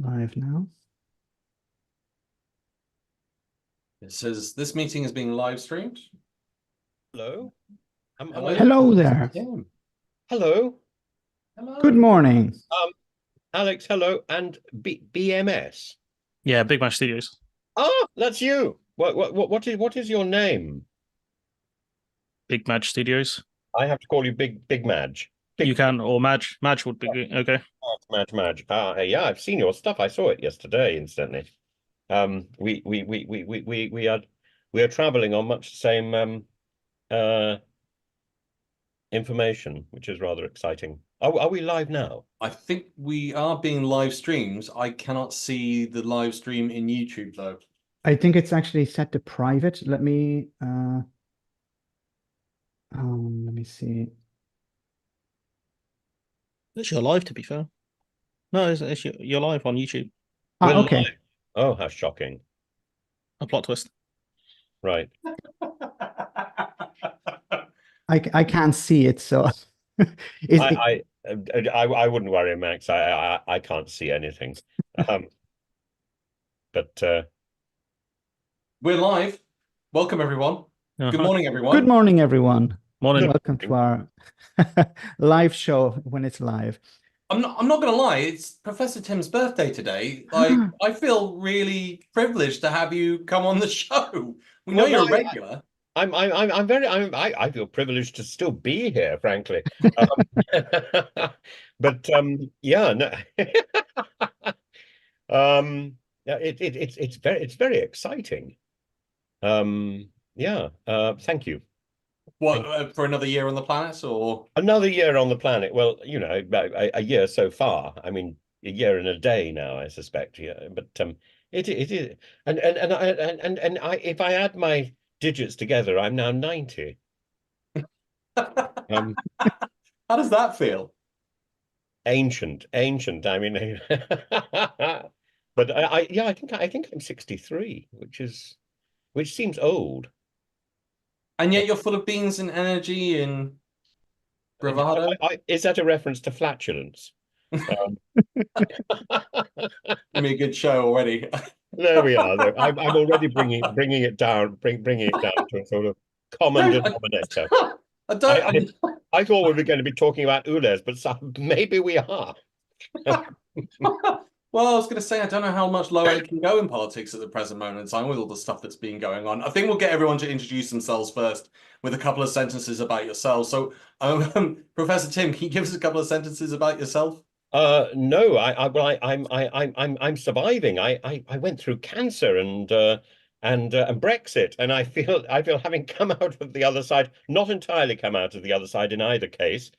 Live now. It says this meeting is being live streamed. Hello. Hello there. Hello. Hello. Good morning. Alex, hello. And BMS. Yeah, Big Match Studios. Ah, that's you. What is your name? Big Match Studios. I have to call you Big Madge. You can, or Madge. Madge would be good. Okay. Madge. Yeah, I've seen your stuff. I saw it yesterday, incidentally. We are traveling on much the same information, which is rather exciting. Are we live now? I think we are being live streamed. I cannot see the live stream in YouTube though. I think it's actually set to private. Let me see. It's your live, to be fair. No, you're live on YouTube. Okay. Live. Oh, how shocking. A plot twist. Right. I can't see it, so I wouldn't worry, Max. I can't see anything. But We're live. Welcome everyone. Good morning, everyone. Good morning, everyone. Morning. Welcome to our live show when it's live. I'm not gonna lie, it's Professor Tim's birthday today. I feel really privileged to have you come on the show. We know you're a regular. I feel privileged to still be here, frankly. But yeah, no. It's very exciting. Yeah. Thank you. What, for another year on the planet, or another year on the planet? Well, you know, a year so far. I mean, a year and a day now, I suspect. Yeah, but it is, and if I add my digits together, I'm now 90. how does that feel? Ancient. I mean, but yeah, I think I'm 63, which seems old. And yet you're full of beans and energy and bravado. Is that a reference to flatulence? Give me a good show already. There we are. I'm already bringing it down to a sort of common denominator. I thought we were going to be talking about Ulez, but maybe we are. Well, I was going to say, I don't know how much lower it can go in politics at the present moment in time with all the stuff that's been going on. I think we'll get everyone to introduce themselves first with a couple of sentences about yourselves. So, Professor Tim, can you give us a couple of sentences about yourself? No, I'm surviving. I went through cancer and Brexit, and I feel having come out of the other side, not entirely come out of the other side in either case.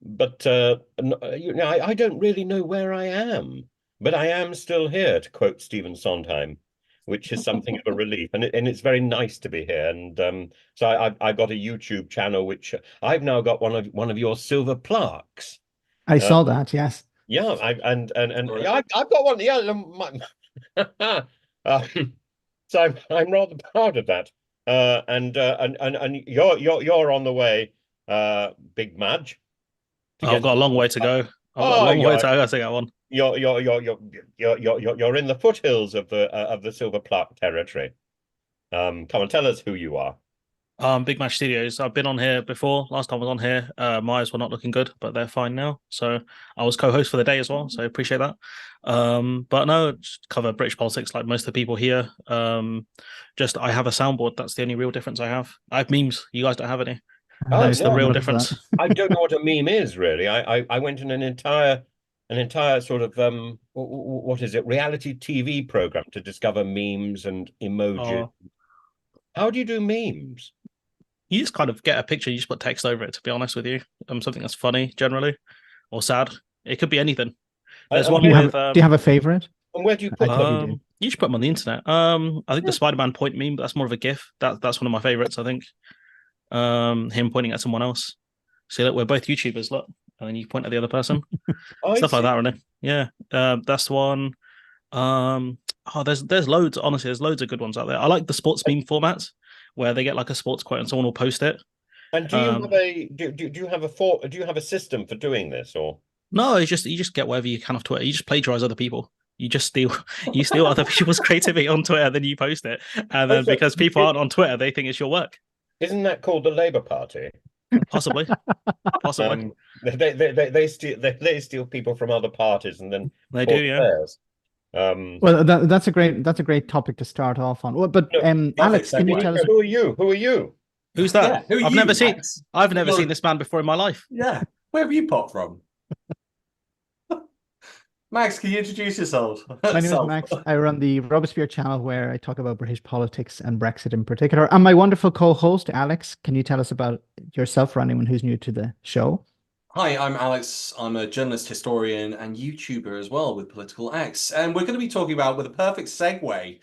But you know, I don't really know where I am, but I am still here, to quote Stephen Sondheim, which is something of a relief, and it's very nice to be here. And so I've got a YouTube channel, which I've now got one of your silver plaques. I saw that, yes. Yeah, I've got one. Yeah, so I'm rather proud of that. And you're on the way, Big Madge. I've got a long way to go. I've got a long way to go. I gotta take that one. You're in the foothills of the silver plaque territory. Come on, tell us who you are. Big Match Studios. I've been on here before. Last time I was on here, my eyes were not looking good, but they're fine now. So I was co-host for the day as well, so I appreciate that. But no, just cover British politics like most of the people here. Just I have a soundboard. That's the only real difference I have. I have memes. You guys don't have any. That's the real difference. I don't know what a meme is, really. I went in an entire sort of what is it, reality TV program to discover memes and emojis. How do you do memes? You just kind of get a picture, you just put text over it, to be honest with you. Something that's funny, generally, or sad. It could be anything. There's one with... do you have a favorite? And where do you put them? You should put them on the internet. I think the Spider-Man point meme, but that's more of a GIF. That's one of my favorites, I think. Him pointing at someone else. See, look, we're both YouTubers, look. And then you point at the other person. Stuff like that, really. Yeah, that's one. There's loads. Honestly, there's loads of good ones out there. I like the sports meme formats where they get like a sports quote and someone will post it. And do you have a system for doing this, or? No, it's just you just get whatever you can off Twitter. You just plagiarize other people. You just steal other people's creativity on Twitter, then you post it, and then because people aren't on Twitter, they think it's your work. Isn't that called the Labour Party? Possibly. They steal people from other parties and then They do, yeah. theirs. Well, that's a great topic to start off on. Well, but Alex, can you tell us who are you? Who are you? Who's that? Yeah, who are I've you, never seen. Max? I've never seen this man before in my life. Yeah, where have you popped from? Max, can you introduce yourself? My name is Max. I run the Robespierre channel where I talk about British politics and Brexit in particular. And my wonderful co-host, Alex, can you tell us about yourself for anyone who's new to the show? Hi, I'm Alex. I'm a journalist, historian, and YouTuber as well with Political X. And we're going to be talking about, with a perfect segue,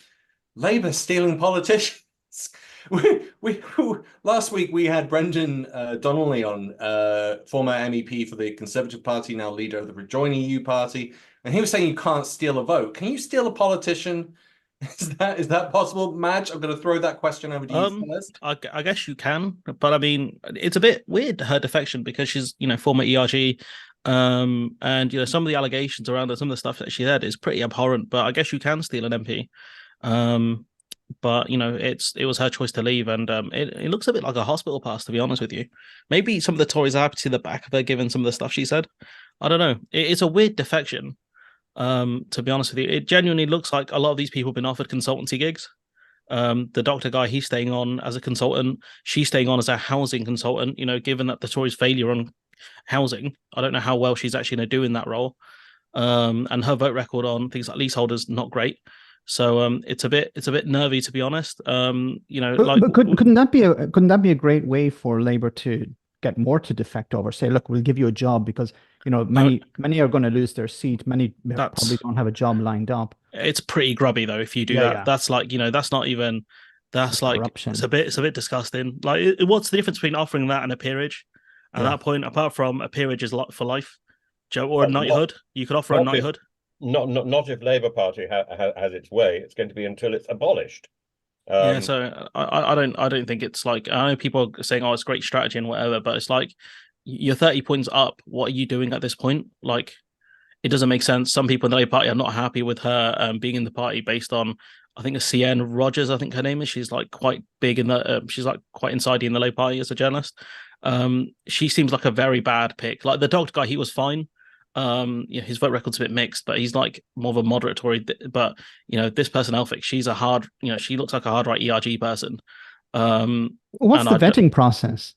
Labour stealing politicians. Last week we had Brendan Donnelly on, former MEP for the Conservative Party, now leader of the Rejoin EU party. And he was saying you can't steal a vote. Can you steal a politician? Is that possible? Madge, I'm going to throw that question over to you first. I guess you can, but I mean, it's a bit weird, her defection, because she's, former ERG, and some of the allegations around her, some of the stuff that she said is pretty abhorrent. But I guess you can steal an MP. But it was her choice to leave, and it looks a bit like a hospital pass, to be honest with you. Maybe some of the Tories are happy to see the back of her, given some of the stuff she said. I don't know. It's a weird defection. To be honest with you, it genuinely looks like a lot of these people have been offered consultancy gigs. The doctor guy, he's staying on as a consultant. She's staying on as a housing consultant. Given that the Tories' failure on housing, I don't know how well she's actually going to do in that role. And her vote record on things like leaseholders not great. So it's a bit nervy, to be honest. But couldn't that be a great way for Labour to get more to defect over? Say, look, we'll give you a job, because many are going to lose their seat. Many probably don't have a job lined up. It's pretty grubby though if you do that. Yeah. That's like that's not even. That's like corruption. It's a bit disgusting. Like, what's the difference between offering that and a peerage? At that point, apart from a peerage is for life, or a knighthood, you could offer a knighthood. Not if Labour Party has its way. It's going to be until it's abolished. So I don't think it's like, I know people are saying, oh, it's great strategy and whatever, but it's like, you're 30 points up. What are you doing at this point? Like, it doesn't make sense. Some people in the Labour Party are not happy with her being in the party based on, I think, a CN Rogers, I think her name is. She's like quite big in the, she's like quite insidey in the Labour Party as a journalist. She seems like a very bad pick. Like the doctor guy, he was fine. His vote record's a bit mixed, but he's like more of a moderate Tory. But this person Elphicke, she's a hard, she looks like a hard right ERG person. What's the vetting process?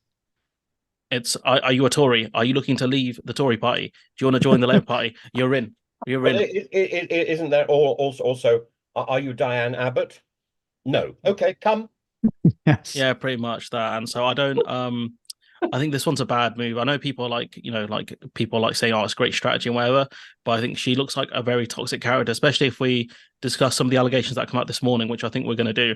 It's are you a Tory? Are you looking to leave the Tory party? Do you want to join the Labour Party? You're in. You're in. Isn't there also? Are you Diane Abbott? No. Okay, come. Yes. Yeah, pretty much that. And so I don't. I think this one's a bad move. I know people like people like saying, "Oh, it's great strategy and whatever," but I think she looks like a very toxic character, especially if we discuss some of the allegations that come out this morning, which I think we're going to do.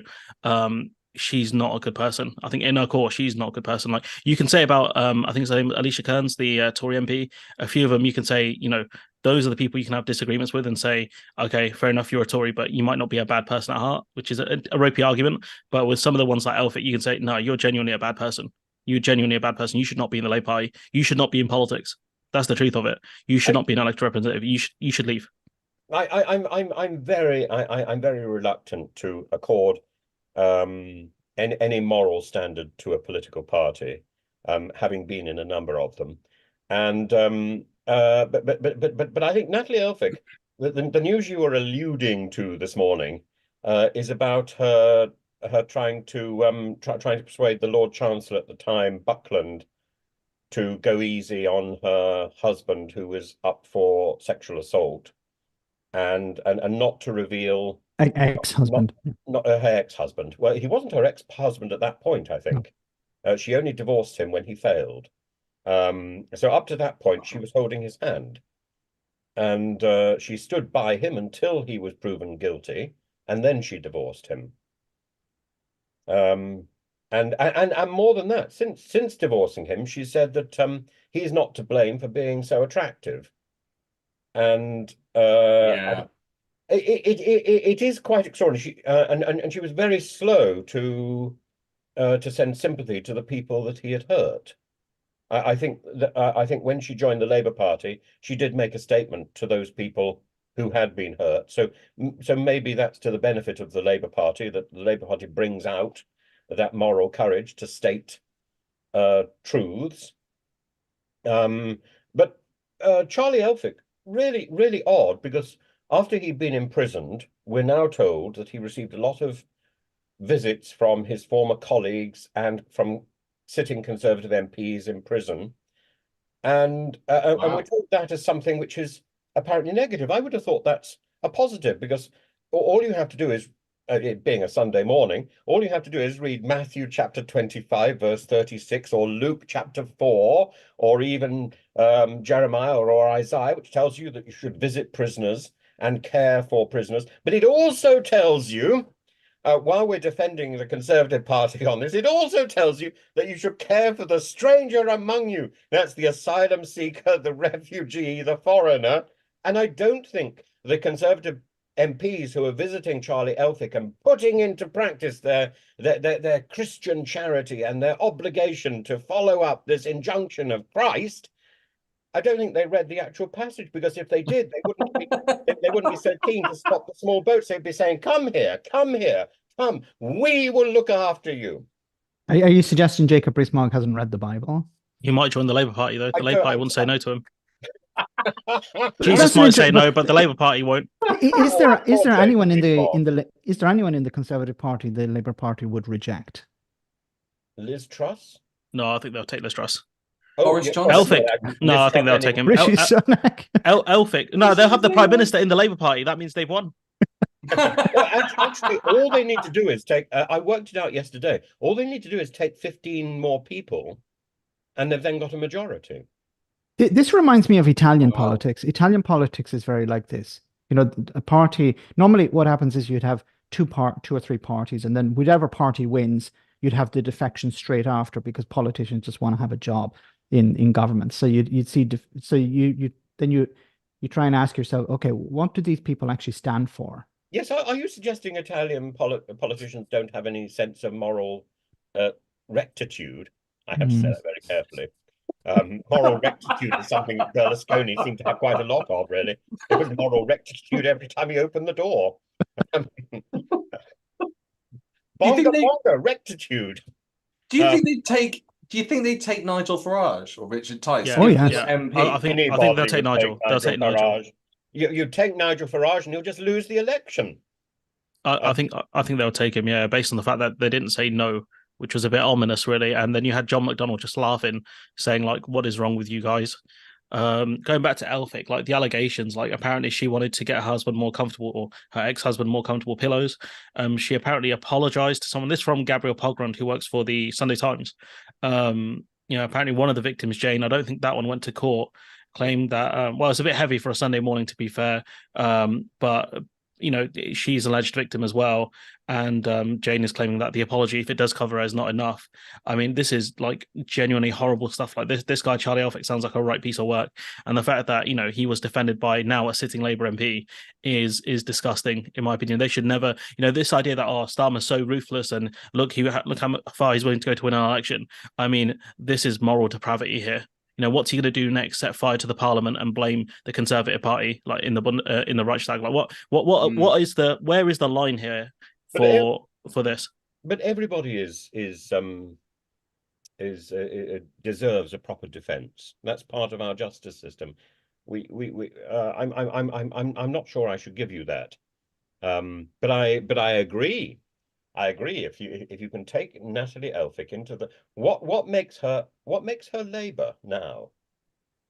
She's not a good person. I think in her core, she's not a good person. Like you can say about, I think it's Alicia Kearns, the Tory MP. A few of them, you can say, those are the people you can have disagreements with and say, okay, fair enough, you're a Tory, but you might not be a bad person at heart, which is a ropey argument. But with some of the ones like Elphicke, you can say, no, you're genuinely a bad person. You're genuinely a bad person. You should not be in the Labour Party. You should not be in politics. That's the truth of it. You should not be an elected representative. You should leave. I'm very reluctant to accord any moral standard to a political party, having been in a number of them, and but I think Natalie Elphicke, the news you were alluding to this morning, is about her trying to persuade the Lord Chancellor at the time, Buckland, to go easy on her husband who was up for sexual assault, and not to reveal. Ex-husband. Not her ex-husband. Well, he wasn't her ex-husband at that point, I think. No. She only divorced him when he failed. So up to that point, she was holding his hand. And she stood by him until he was proven guilty, and then she divorced him. And more than that, since divorcing him, she said that he's not to blame for being so attractive. And yeah. It is quite extraordinary. And she was very slow to send sympathy to the people that he had hurt. I think that I think when she joined the Labour Party, she did make a statement to those people who had been hurt. So maybe that's to the benefit of the Labour Party, that the Labour Party brings out that moral courage to state truths. But Charlie Elphicke, really odd, because after he'd been imprisoned, we're now told that he received a lot of visits from his former colleagues and from sitting Conservative MPs in prison. And we're told that as something which is apparently negative. I would have thought that's a positive, because all you have to do is, it being a Sunday morning, all you have to do is read Matthew chapter 25, verse 36, or Luke chapter 4, or even Jeremiah or Isaiah, which tells you that you should visit prisoners and care for prisoners. But it also tells you, while we're defending the Conservative Party on this, it also tells you that you should care for the stranger among you. That's the asylum seeker, the refugee, the foreigner. And I don't think the Conservative MPs who are visiting Charlie Elphicke and putting into practice their Christian charity and their obligation to follow up this injunction of Christ, I don't think they read the actual passage, because if they did, they wouldn't be so keen to stop the small boats. They'd be saying, come here, come. We will look after you. Are you suggesting Jacob Rees-Mogg hasn't read the Bible? He might join the Labour Party, though. The Labour Party wouldn't say no to him. That's Jesus might say no, but the Labour Party won't. Is there anyone in the Conservative Party the Labour Party would reject? Liz Truss? No, I think they'll take Liz Truss. Boris Johnson. Elphicke. No, I think they'll take him. Rishi Sunak. Elphicke. No, they'll have the Prime Minister in the Labour Party. That means they've won. Actually, all they need to do is take, I worked it out yesterday, all they need to do is take 15 more people, and they've then got a majority. This reminds me of Italian politics. Italian politics is very like this. You know, a party, normally what happens is you'd have two or three parties, and then whichever party wins, you'd have the defection straight after, because politicians just want to have a job in government. So you'd see, you try and ask yourself, okay, what do these people actually stand for? Yes, are you suggesting Italian politicians don't have any sense of moral rectitude? I have to say that very carefully. Moral rectitude is something that Berlusconi seemed to have quite a lot of, really. There was moral rectitude every time he opened the door. Bonga rectitude. Do you think they'd take? Do you think they'd take Nigel Farage or Richard Tice? Yeah. Oh, yes. MP. I think they'll take Nigel. They'll take Nigel. You take Nigel Farage and he'll just lose the election. I think they'll take him, yeah, based on the fact that they didn't say no, which was a bit ominous, really. And then you had John McDonnell just laughing, saying, like, what is wrong with you guys? Going back to Elphicke, like the allegations, like apparently she wanted to get her husband more comfortable, or her ex-husband more comfortable pillows. She apparently apologized to someone. This from Gabriel Pogrund, who works for the Sunday Times. Apparently one of the victims, Jane, I don't think that one went to court, claimed that, well, it's a bit heavy for a Sunday morning, to be fair. But she's alleged victim as well. And Jane is claiming that the apology, if it does cover her, is not enough. I mean, this is like genuinely horrible stuff. Like this guy, Charlie Elphicke, sounds like a right piece of work. And the fact that, he was defended by now a sitting Labour MP is disgusting, in my opinion. They should never, this idea that, Starmer's so ruthless and look how far he's willing to go to win an election. I mean, this is moral depravity here. What's he going to do next? Set fire to the Parliament and blame the Conservative Party, like in the Reichstag? Like what is where is the line here for this? But everybody deserves a proper defence. That's part of our justice system. I'm not sure I should give you that, but I agree. I agree. If you can take Natalie Elphicke into the what makes her Labour now?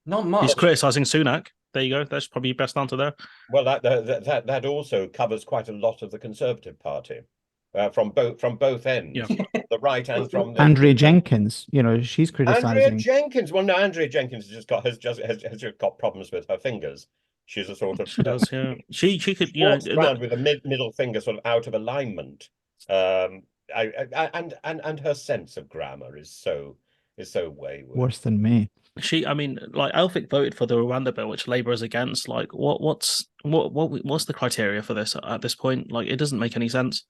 Not much. He's criticising Sunak. There you go. That's probably your best answer there. Well, that also covers quite a lot of the Conservative Party, from both ends, the right and from the Andrea Jenkins. She's criticising. Andrea Jenkins. Well, no, Andrea Jenkins has just got problems with her fingers. She's a sort of she does. Yeah, she could walks around with a middle finger sort of out of alignment. And her sense of grammar is so wayward. Worse than me. Like Elphicke voted for the Rwanda bill, which Labour is against. Like, what's the criteria for this at this point? Like, it doesn't make any sense.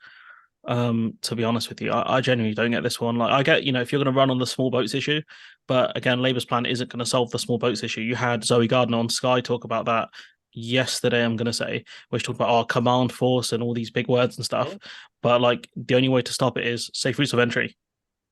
To be honest with you, I genuinely don't get this one. Like, I get, if you're going to run on the small boats issue, but again, Labour's plan isn't going to solve the small boats issue. You had Zoe Gardner on Sky talk about that yesterday, I'm going to say, which talked about our command force and all these big words and stuff. But like, the only way to stop it is safe routes of entry.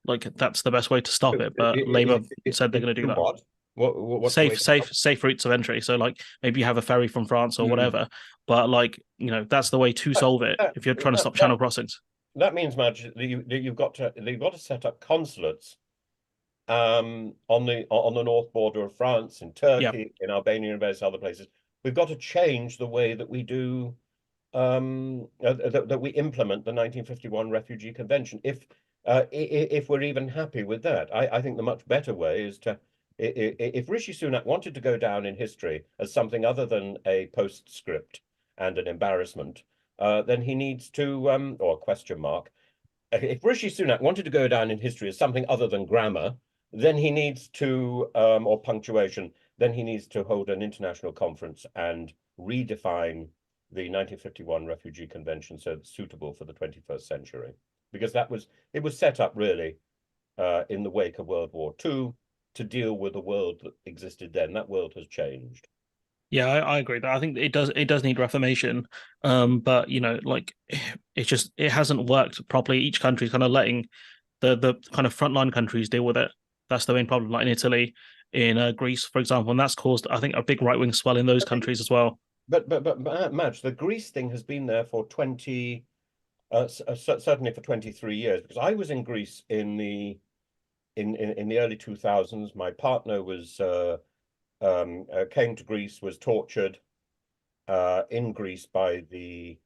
Like, that's the best way to stop it. But Labour said they're going to do that. What Safe routes of entry. So like, maybe you have a ferry from France or whatever. But like, that's the way to solve it if you're trying to stop channel crossings. That means, Madge, that you've got to set up consulates on the north border of France, in Turkey, in Albania, and various other places. We've got to change the way that we do that we implement the 1951 Refugee Convention. If we're even happy with that, I think the much better way is to, if Rishi Sunak wanted to go down in history as something other than a postscript and an embarrassment, then he needs to, or a question mark. If Rishi Sunak wanted to go down in history as something other than grammar, then he needs to, or punctuation, then he needs to hold an international conference and redefine the 1951 Refugee Convention so it's suitable for the 21st century. Because it was set up really in the wake of World War II to deal with the world that existed then. That world has changed. Yeah, I agree that I think it does need reformation. But like, it hasn't worked properly. Each country's kind of letting the kind of frontline countries deal with it. That's the main problem. Like in Italy, in Greece, for example, and that's caused, I think, a big right-wing swell in those countries as well. But Madge, the Greece thing has been there for certainly for 23 years, because I was in Greece in the early 2000s. My partner was came to Greece, was tortured in Greece by the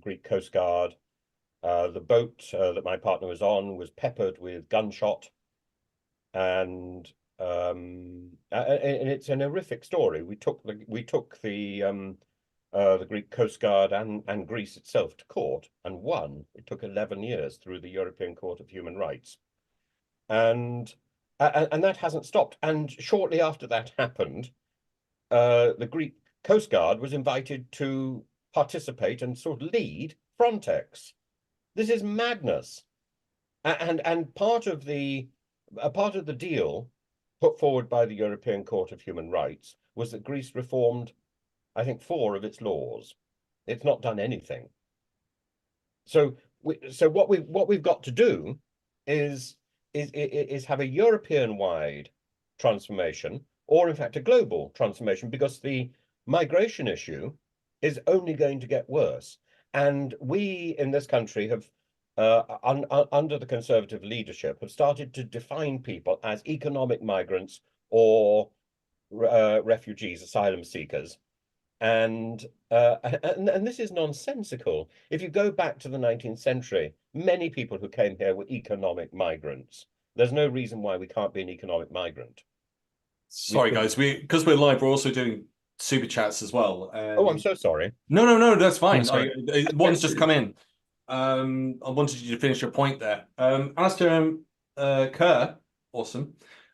Greek Coast Guard. The boat that my partner was on was peppered with gunshot, and it's an horrific story. We took the Greek Coast Guard and Greece itself to court and won. It took 11 years through the European Court of Human Rights, and that hasn't stopped. And shortly after that happened, the Greek Coast Guard was invited to participate and sort of lead Frontex. This is madness, and part of the deal put forward by the European Court of Human Rights was that Greece reformed, I think, 4 of its laws. It's not done anything. So what we've got to do is have a European-wide transformation, or in fact a global transformation, because the migration issue is only going to get worse. And we in this country have, under the Conservative leadership, have started to define people as economic migrants or refugees, asylum seekers. And this is nonsensical. If you go back to the 19th century, many people who came here were economic migrants. There's no reason why we can't be an economic migrant. Sorry, guys, because we're live, we're also doing super chats as well. Oh, I'm so sorry. No, that's fine. That's One's just come in. I wanted you to finish your point there. Alistair Kerr, awesome.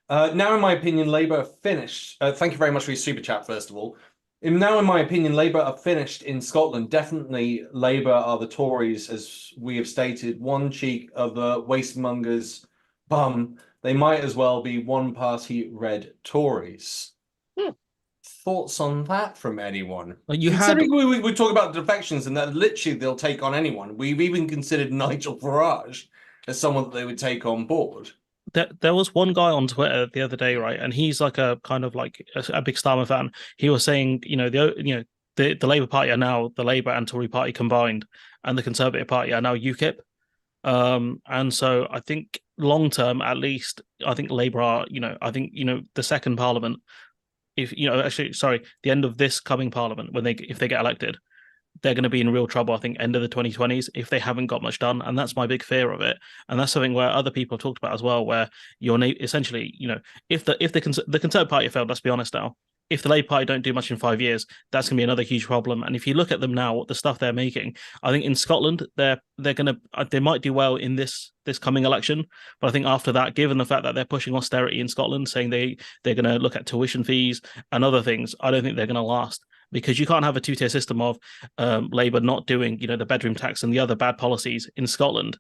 Now, in my opinion, Labour are finished. Thank you very much for your super chat, first of all. Now, in my opinion, Labour are finished in Scotland. Definitely, Labour are the Tories, as we have stated, one cheek of the wastemonger's bum. They might as well be one-party red Tories. Thoughts on that from anyone? We talk about defections and that literally they'll take on anyone. We've even considered Nigel Farage as someone that they would take on board. There was one guy on Twitter the other day, right, and he's like a kind of like a big Starmer fan. He was saying, the Labour Party are now the Labour and Tory Party combined, and the Conservative Party are now UKIP. And so I think long term, at least, I think Labour are, the second Parliament, the end of this coming Parliament, if they get elected, they're going to be in real trouble, I think, end of the 2020s, if they haven't got much done. And that's my big fear of it. And that's something where other people have talked about as well, where essentially, if the Conservative Party failed, let's be honest now, if the Labour Party don't do much in 5 years, that's going to be another huge problem. And if you look at them now, the stuff they're making, I think in Scotland, they might do well in this coming election. But I think after that, given the fact that they're pushing austerity in Scotland, saying they're going to look at tuition fees and other things, I don't think they're going to last. because you can't have a two-tier system of Labour not doing, you know, the bedroom tax and the other bad policies in Scotland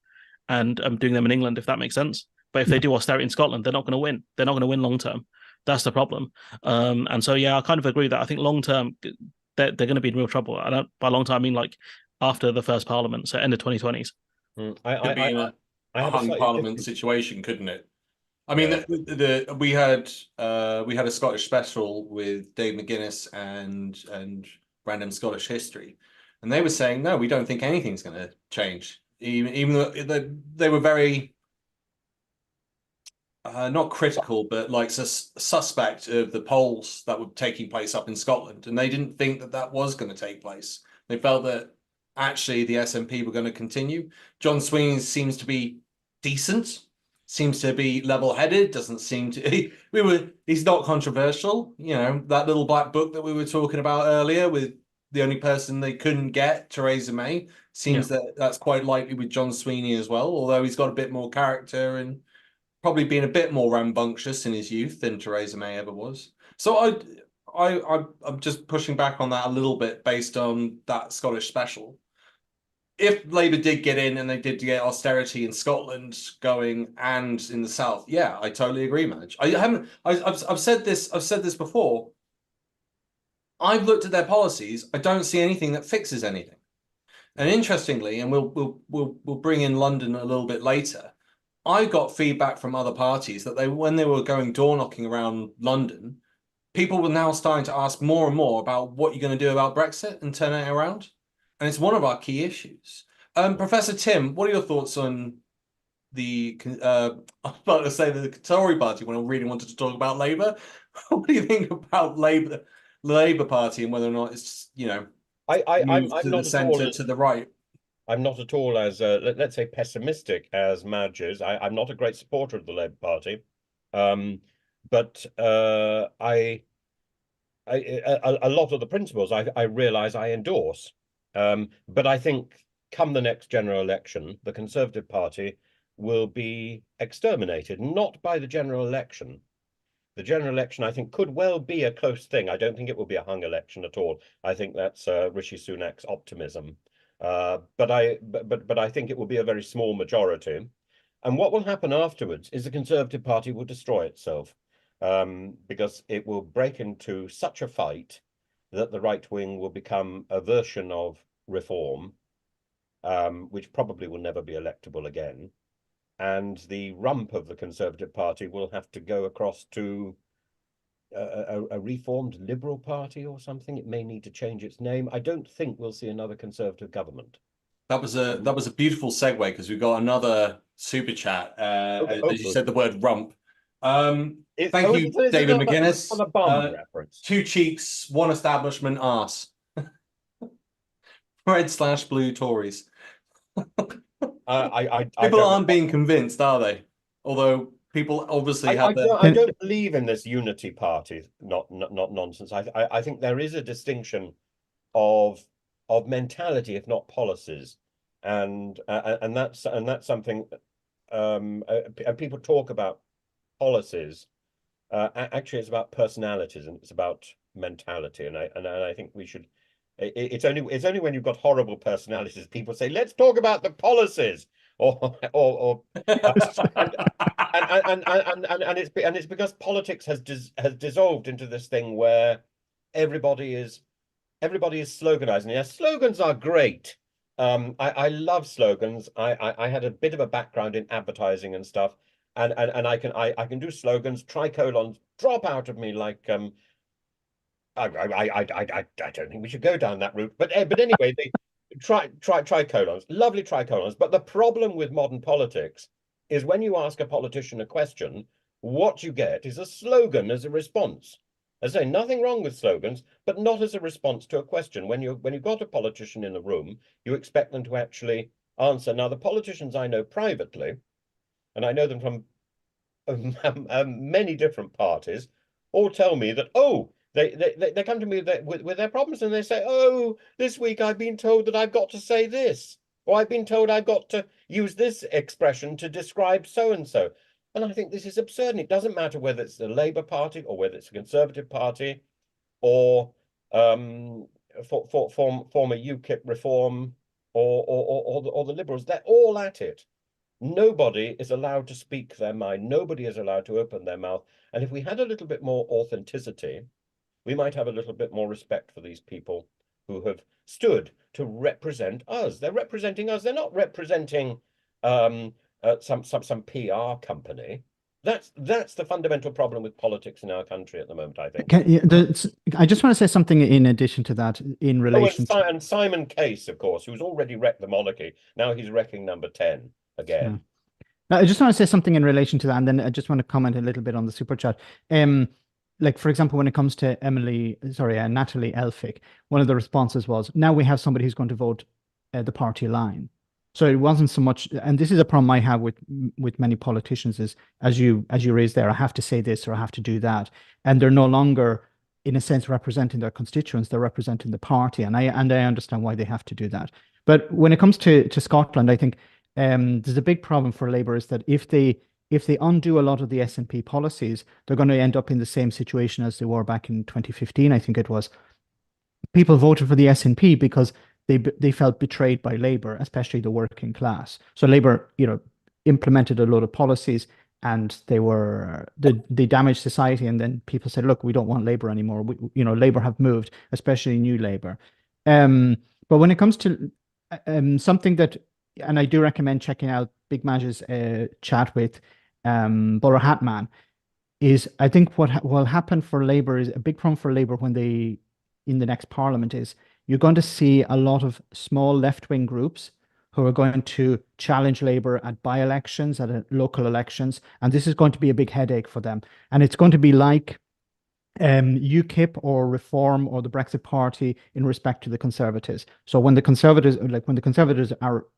and doing them in England, if that makes sense. But if they do austerity in Scotland, they're not going to win. They're not going to win long term. That's the problem. And so, yeah, I kind of agree that I think long term they're going to be in real trouble. I don't, by long time I mean like after the first Parliament, so end of 2020s. Could be in a hung Parliament situation, couldn't it? I mean, we had a Scottish special with Dave McGuinness and Random Scottish History, and they were saying, no, we don't think anything's going to change. Even though they were very not critical, but like suspect of the polls that were taking place up in Scotland, and they didn't think that that was going to take place. They felt that actually the SNP were going to continue. John Sweeney seems to be decent. Seems to be level-headed, doesn't seem to he's not controversial, you know, that little black book that we were talking about earlier with the only person they couldn't get, Theresa May, seems that that's quite likely with John Sweeney as well, although he's got a bit more character and probably been a bit more rambunctious in his youth than Theresa May ever was. So I'm just pushing back on that a little bit based on that Scottish special. If Labour did get in and they did get austerity in Scotland going and in the south, yeah, I totally agree, Madge. I've said this before. I've looked at their policies. I don't see anything that fixes anything. And interestingly, and we'll bring in London a little bit later, I got feedback from other parties that when they were going door knocking around London, people were now starting to ask more and more about what you're going to do about Brexit and turn it around. And it's one of our key issues. Professor Tim, what are your thoughts on the, I'm about to say the Tory party when I really wanted to talk about Labour. What do you think about the Labour Party and whether or not it's, you know, I'm to not the centre, to the right? I'm not at all as, let's say, pessimistic as Madge is. I'm not a great supporter of the Labour Party. But a lot of the principles I realise I endorse. But I think come the next general election, the Conservative Party will be exterminated, not by the general election. The general election, I think, could well be a close thing. I don't think it will be a hung election at all. I think that's Rishi Sunak's optimism. But I think it will be a very small majority. And what will happen afterwards is the Conservative Party will destroy itself because it will break into such a fight that the right wing will become a version of reform, which probably will never be electable again. And the rump of the Conservative Party will have to go across to a reformed Liberal Party or something. It may need to change its name. I don't think we'll see another Conservative government. That was a beautiful segue because we've got another super chat. As you said, the word rump. Thank you, David McGuinness. On a bum reference. Two cheeks, one establishment arse. Red/blue Tories. People aren't being convinced, are they? Although people obviously have I don't believe in this unity party, not nonsense. I think there is a distinction of mentality, if not policies, and that's something. And people talk about policies. Actually, it's about personalities and it's about mentality, and I think we should. It's only when you've got horrible personalities people say, let's talk about the policies, and it's because politics has dissolved into this thing where everybody is sloganizing. Yeah, slogans are great. I love slogans. I had a bit of a background in advertising and stuff, and I can do slogans. Tricolons drop out of me like I don't think we should go down that route, but anyway, they tricolons, lovely tricolons. But the problem with modern politics is when you ask a politician a question, what you get is a slogan as a response. I say nothing wrong with slogans, but not as a response to a question. When you've got a politician in a room, you expect them to actually answer. Now, the politicians I know privately, and I know them from many different parties, all tell me that, oh, they come to me with their problems and they say, oh, this week I've been told that I've got to say this, or I've been told I've got to use this expression to describe so-and-so. And I think this is absurd. And it doesn't matter whether it's the Labour Party or whether it's the Conservative Party or former UKIP reform, or the Liberals. They're all at it. Nobody is allowed to speak their mind. Nobody is allowed to open their mouth. And if we had a little bit more authenticity, we might have a little bit more respect for these people who have stood to represent us. They're representing us. They're not representing some PR company. That's the fundamental problem with politics in our country at the moment, I think. I just want to say something in addition to that in relation to... And Simon Case, of course, who's already wrecked the monarchy. Now he's wrecking number 10 again. Yeah. I just want to say something in relation to that, and then I just want to comment a little bit on the super chat. Like, for example, when it comes to Natalie Elphicke, one of the responses was, now we have somebody who's going to vote the party line. So it wasn't so much, and this is a problem I have with many politicians, is as you raised there, I have to say this or I have to do that, and they're no longer, in a sense, representing their constituents. They're representing the party, and I understand why they have to do that. But when it comes to Scotland, I think there's a big problem for Labour is that if they undo a lot of the SNP policies, they're going to end up in the same situation as they were back in 2015. I think it was. People voted for the SNP because they felt betrayed by Labour, especially the working class. So Labour, implemented a lot of policies, and they damaged society. And then people said, "Look, we don't want Labour anymore." Labour have moved, especially New Labour. But when it comes to something that, and I do recommend checking out Big Maj's chat with Borough Hatman, is I think what will happen for Labour is a big problem for Labour when they in the next parliament is you're going to see a lot of small left-wing groups who are going to challenge Labour at by-elections, at local elections, and this is going to be a big headache for them. And it's going to be like UKIP or Reform or the Brexit Party in respect to the Conservatives. So when the Conservatives,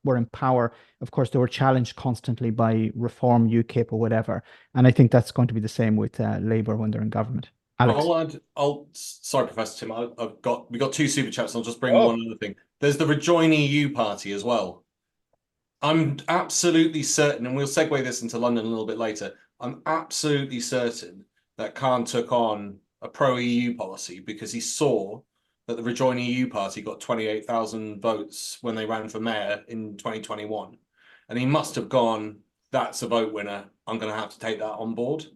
were in power, of course, they were challenged constantly by Reform, UKIP, or whatever. And I think that's going to be the same with Labour when they're in government. Alex. Sorry, Professor Tim. We got two super chats. I'll just bring one other thing. There's the Rejoin EU party as well. I'm absolutely certain, and we'll segue this into London a little bit later. I'm absolutely certain that Khan took on a pro-EU policy because he saw that the Rejoin EU party got 28,000 votes when they ran for mayor in 2021. And he must have gone, that's a vote winner. I'm going to have to take that on board.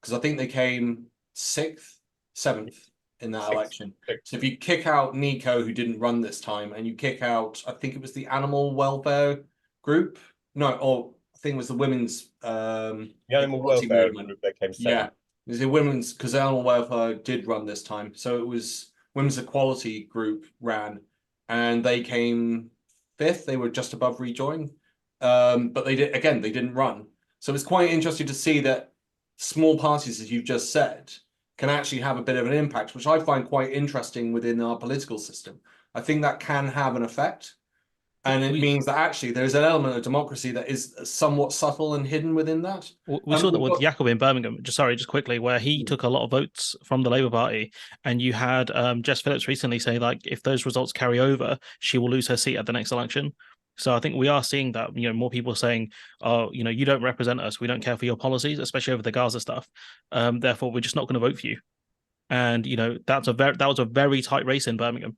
Because I think they came 6th, 7th in that election. So if you kick out Nico, who didn't run this time, and you kick out, I think it was the animal welfare group. No, or I think it was the women's the animal welfare group that came 7th. Yeah. It was the women's, because animal welfare did run this time. So it was women's equality group ran, and they came 5th. They were just above Rejoin. But they didn't run. So it's quite interesting to see that small parties, as you've just said, can actually have a bit of an impact, which I find quite interesting within our political system. I think that can have an effect. And it means that actually there's an element of democracy that is somewhat subtle and hidden within that. We saw that with Jacob in Birmingham, just quickly, where he took a lot of votes from the Labour Party, and you had Jess Phillips recently say, like, if those results carry over, she will lose her seat at the next election. So I think we are seeing that, more people saying, oh, you don't represent us. We don't care for your policies, especially over the Gaza stuff. Therefore, we're just not going to vote for you. And, that was a very tight race in Birmingham.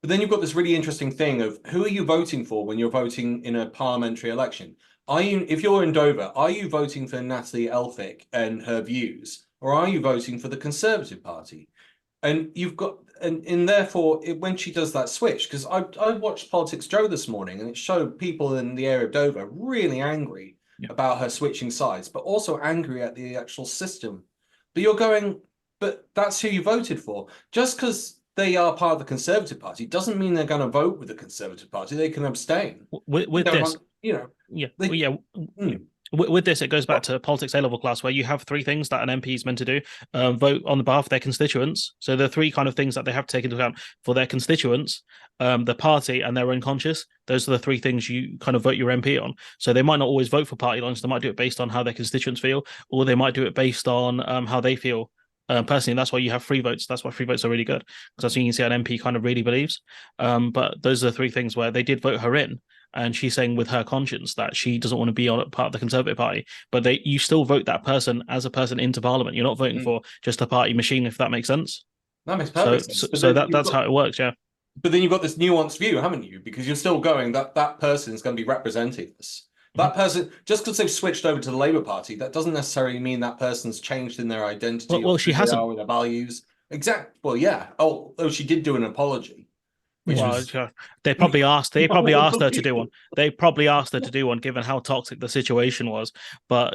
But then you've got this really interesting thing of who are you voting for when you're voting in a parliamentary election? If you're in Dover, are you voting for Natalie Elphicke and her views, or are you voting for the Conservative Party? And therefore, when she does that switch, because I watched Politics Joe this morning, and it showed people in the area of Dover really angry about her switching sides, but also angry at the actual system. But you're going, but that's who you voted for. Just because they are part of the Conservative Party doesn't mean they're going to vote with the Conservative Party. They can abstain. With this, With this, it goes back to politics A-level class, where you have three things that an MP is meant to do: vote on behalf of their constituents. So there are three kind of things that they have to take into account for their constituents, the party, and their own conscience. Those are the three things you kind of vote your MP on. So they might not always vote for party lines. They might do it based on how their constituents feel, or they might do it based on how they feel. Personally, that's why you have free votes. That's why free votes are really good, because that's when you can see an MP kind of really believes. But those are the three things where they did vote her in, and she's saying with her conscience that she doesn't want to be on part of the Conservative Party. But you still vote that person as a person into Parliament. You're not voting for just a party machine, if that makes sense. That makes So perfect sense. But so then that's how it works. Yeah. But then you've got this nuanced view, haven't you? Because you're still going that that person is going to be representing this. That person, just because they've switched over to the Labour Party, that doesn't necessarily mean that person's changed in their identity Well, or she who they hasn't. are with their values. Well, yeah. Oh, she did do an apology, which Yeah. Well, was they probably asked. They probably asked her to do one. They probably asked her to do one, given how toxic the situation was. But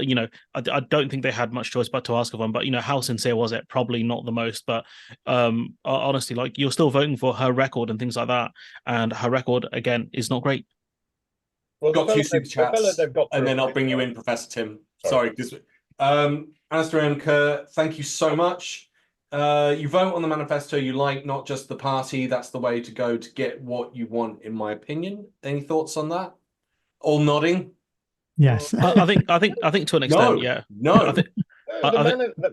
I don't think they had much choice but to ask of one. But how sincere was it? Probably not the most. But honestly, like, you're still voting for her record and things like that, and her record again is not great. Well, got two super the fella chats, they've got to and then I'll replace bring you her- in, Professor Tim. Sorry. Sorry, Alistair M. Kerr, thank you so much. You vote on the manifesto you like, not just the party. That's the way to go to get what you want, in my opinion. Any thoughts on that? All nodding. Yes. I think to an extent, yeah. No.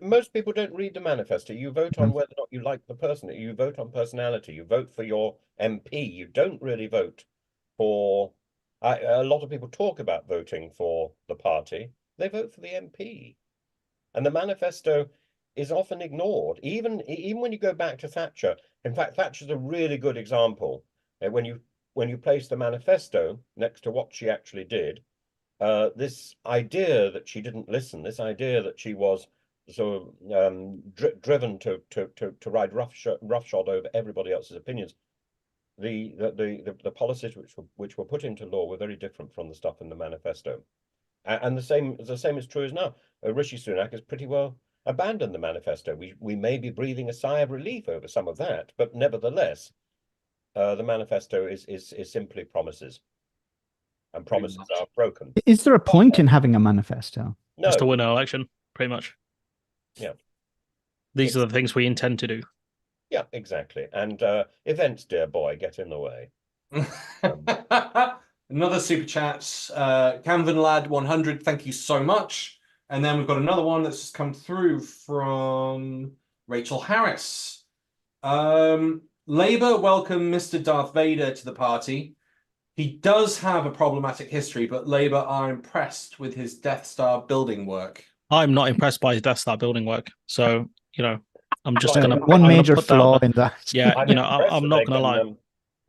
Most people don't read the manifesto. You vote on whether or not you like the person. You vote on personality. You vote for your MP. You don't really vote for. A lot of people talk about voting for the party. They vote for the MP, and the manifesto is often ignored. Even when you go back to Thatcher. In fact, Thatcher's a really good example. When you place the manifesto next to what she actually did. This idea that she didn't listen, this idea that she was sort of driven to ride roughshod over everybody else's opinions. The policies which were put into law were very different from the stuff in the manifesto, and the same is true as now. Rishi Sunak has pretty well abandoned the manifesto. We may be breathing a sigh of relief over some of that, but nevertheless, the manifesto is simply promises. And promises are broken. Is there a point in having a manifesto? No. Just to win an election, pretty much. Yeah. These are the things we intend to do. Yeah, exactly. And events, dear boy, get in the way. Another super chat, Camvin Lad 100, thank you so much. And then we've got another one that's just come through from Rachel Harris. Labour welcome Mr. Darth Vader to the party. He does have a problematic history, but Labour are impressed with his Death Star building work. I'm not impressed by his Death Star building work. So, I'm just going to... One major flaw in that. Yeah, I'm not going to lie.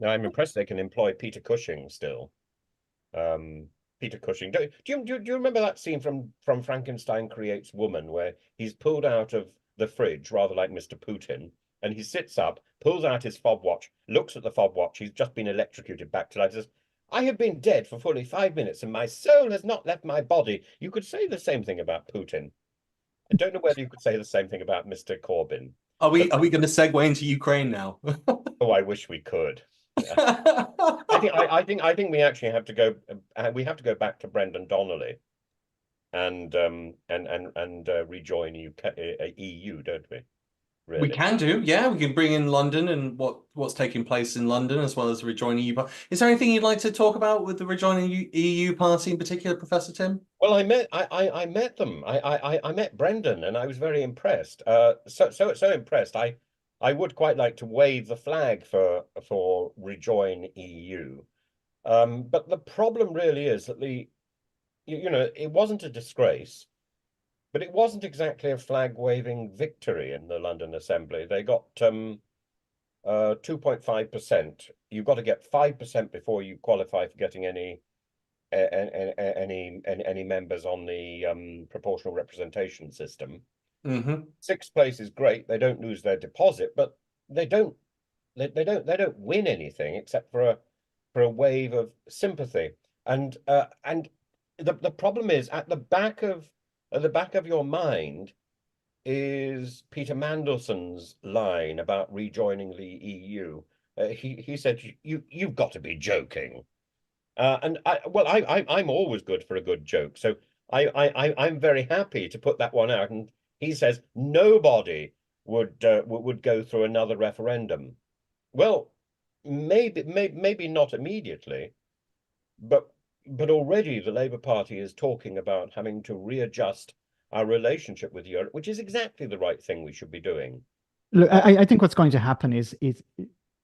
I'm impressed they can employ Peter Cushing still. Peter Cushing. Do you remember that scene from Frankenstein Creates Woman, where he's pulled out of the fridge, rather like Mr. Putin, and he sits up, pulls out his fob watch, looks at the fob watch, he's just been electrocuted back to life, says, I have been dead for fully 5 minutes and my soul has not left my body. You could say the same thing about Putin. I don't know whether you could say the same thing about Mr. Corbyn. Are we going to segue into Ukraine now? Oh, I wish we could. Yeah. I think we actually have to go. We have to go back to Brendan Donnelly, and rejoin EU, don't we? Really. We can do, yeah. We can bring in London and what's taking place in London, as well as the Rejoin EU. Is there anything you'd like to talk about with the Rejoin EU party in particular, Professor Tim? Well, I met them. I met Brendan, and I was very impressed. So impressed. I would quite like to wave the flag for Rejoin EU. But the problem really is that it wasn't a disgrace. But it wasn't exactly a flag-waving victory in the London Assembly. They got 2.5%. You've got to get 5% before you qualify for getting any members on the proportional representation system. Mm-hmm. 6th place is great. They don't lose their deposit, but they don't win anything except for a wave of sympathy. And the problem is at the back of your mind is Peter Mandelson's line about rejoining the EU. He said, "You've got to be joking," and I'm always good for a good joke, so I'm very happy to put that one out. And he says nobody would go through another referendum. Well, maybe not immediately, but already the Labour Party is talking about having to readjust our relationship with Europe, which is exactly the right thing we should be doing. Look, I think what's going to happen is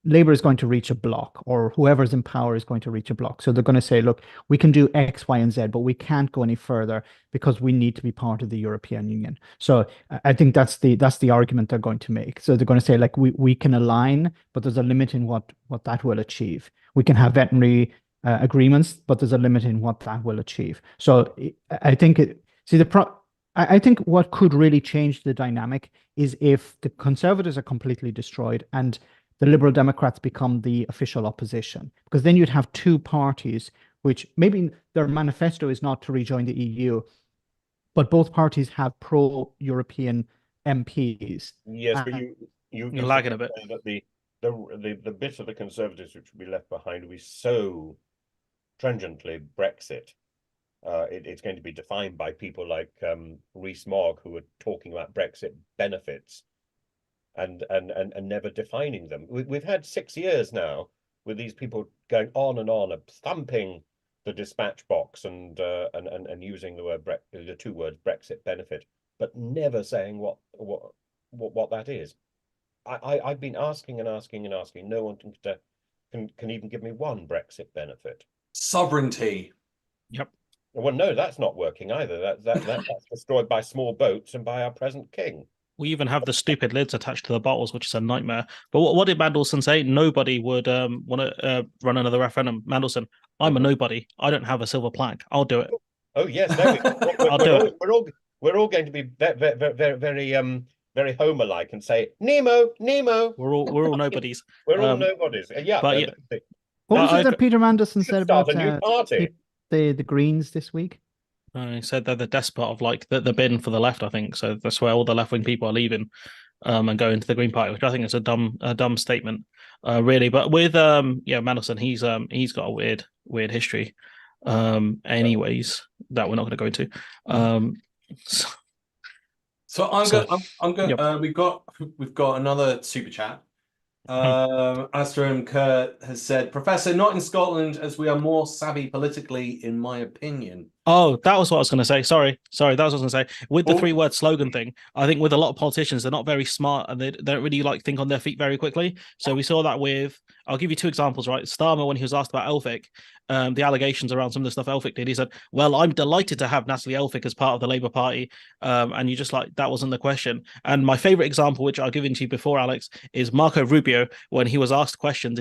Labour is going to reach a block, or whoever's in power is going to reach a block. So they're going to say, look, we can do X, Y, and Z, but we can't go any further because we need to be part of the European Union. So I think that's the argument they're going to make. So they're going to say, like, we can align, but there's a limit in what that will achieve. We can have veterinary agreements, but there's a limit in what that will achieve. So I think I think what could really change the dynamic is if the Conservatives are completely destroyed and the Liberal Democrats become the official opposition, because then you'd have two parties, which maybe their manifesto is not to rejoin the EU, but both parties have pro-European MPs. Yes, but You're lagging a bit. That the bit of the Conservatives which will be left behind will be so stringently Brexit. It's going to be defined by people like Rees-Mogg, who are talking about Brexit benefits and never defining them. We've had 6 years now with these people going on and on, thumping the dispatch box and using the two words Brexit benefit, but never saying what that is. I've been asking and asking and asking. No one can even give me one Brexit benefit. Sovereignty. Yep. Well, no, that's not working either. That's destroyed by small boats and by our present king. We even have the stupid lids attached to the bottles, which is a nightmare. But what did Mandelson say? Nobody would want to run another referendum. Mandelson, I'm a nobody. I don't have a silver plaque. I'll do it. Oh yes, there we go. I'll do it. We're all going to be very Homer-like and say Nemo. We're all nobodies. We're all nobodies. Yeah. But What was it that Peter Mandelson said about a new party? the Greens this week? He said they're the despot of like the bin for the left, I think. So that's where all the left-wing people are leaving and going to the Green Party, which I think is a dumb statement, really. But with Mandelson, he's got a weird history. Anyways, that we're not going to go into. I'm going. Yep. We've got another super chat. Astrum Kurt has said, Professor, not in Scotland, as we are more savvy politically, in my opinion. Oh, that was what I was going to say. Sorry. That was what I was going to say. With the 3-word slogan thing, I think with a lot of politicians, they're not very smart and they don't really like think on their feet very quickly. So we saw that with, I'll give you 2 examples, right? Starmer, when he was asked about Elphicke, the allegations around some of the stuff Elphicke did, he said, well, I'm delighted to have Natalie Elphicke as part of the Labour Party. And you just like, that wasn't the question. And my favorite example, which I'll give to you before, Alex, is Marco Rubio. When he was asked questions,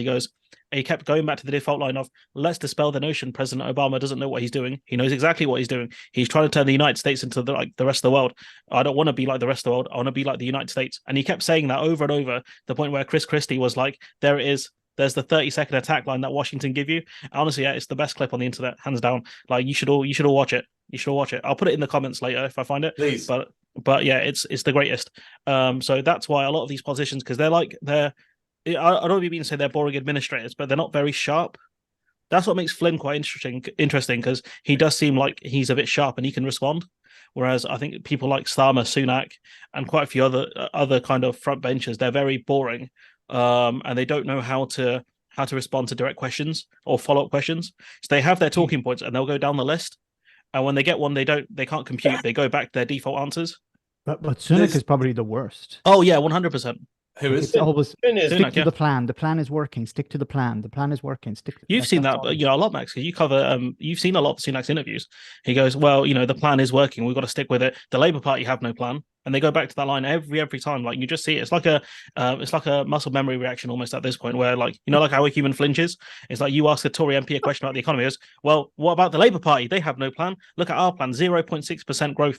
he kept going back to the default line of, let's dispel the notion President Obama doesn't know what he's doing. He knows exactly what he's doing. He's trying to turn the United States into the rest of the world. I don't want to be like the rest of the world. I want to be like the United States. And he kept saying that over and over, the point where Chris Christie was like, there it is. There's the 30-second attack line that Washington give you. Honestly, it's the best clip on the internet, hands down. Like, you should all watch it. You should all watch it. I'll put it in the comments later if I find it. Please. But yeah, it's the greatest. So that's why a lot of these politicians, because I don't mean to say they're boring administrators, but they're not very sharp. That's what makes Flynn quite interesting because he does seem like he's a bit sharp and he can respond. Whereas I think people like Starmer, Sunak, and quite a few other kind of front benchers, they're very boring, and they don't know how to respond to direct questions or follow-up questions. So they have their talking points and they'll go down the list, and when they get one, they can't compute. They go back to their default answers. But Sunak is probably the worst. Oh yeah, 100%. Who is? It's always stick to yeah. the plan. The plan is working. Stick to the plan. The plan is working. You've seen that, a lot, Max, because you cover. You've seen a lot of Sunak's interviews. He goes, "Well, the plan is working. We've got to stick with it. The Labour Party have no plan," and they go back to that line every time. Like you just see it. It's like a muscle memory reaction almost at this point, where like how a human flinches. It's like you ask a Tory MP a question about the economy. He goes, "Well, what about the Labour Party? They have no plan. Look at our plan. 0.6% growth.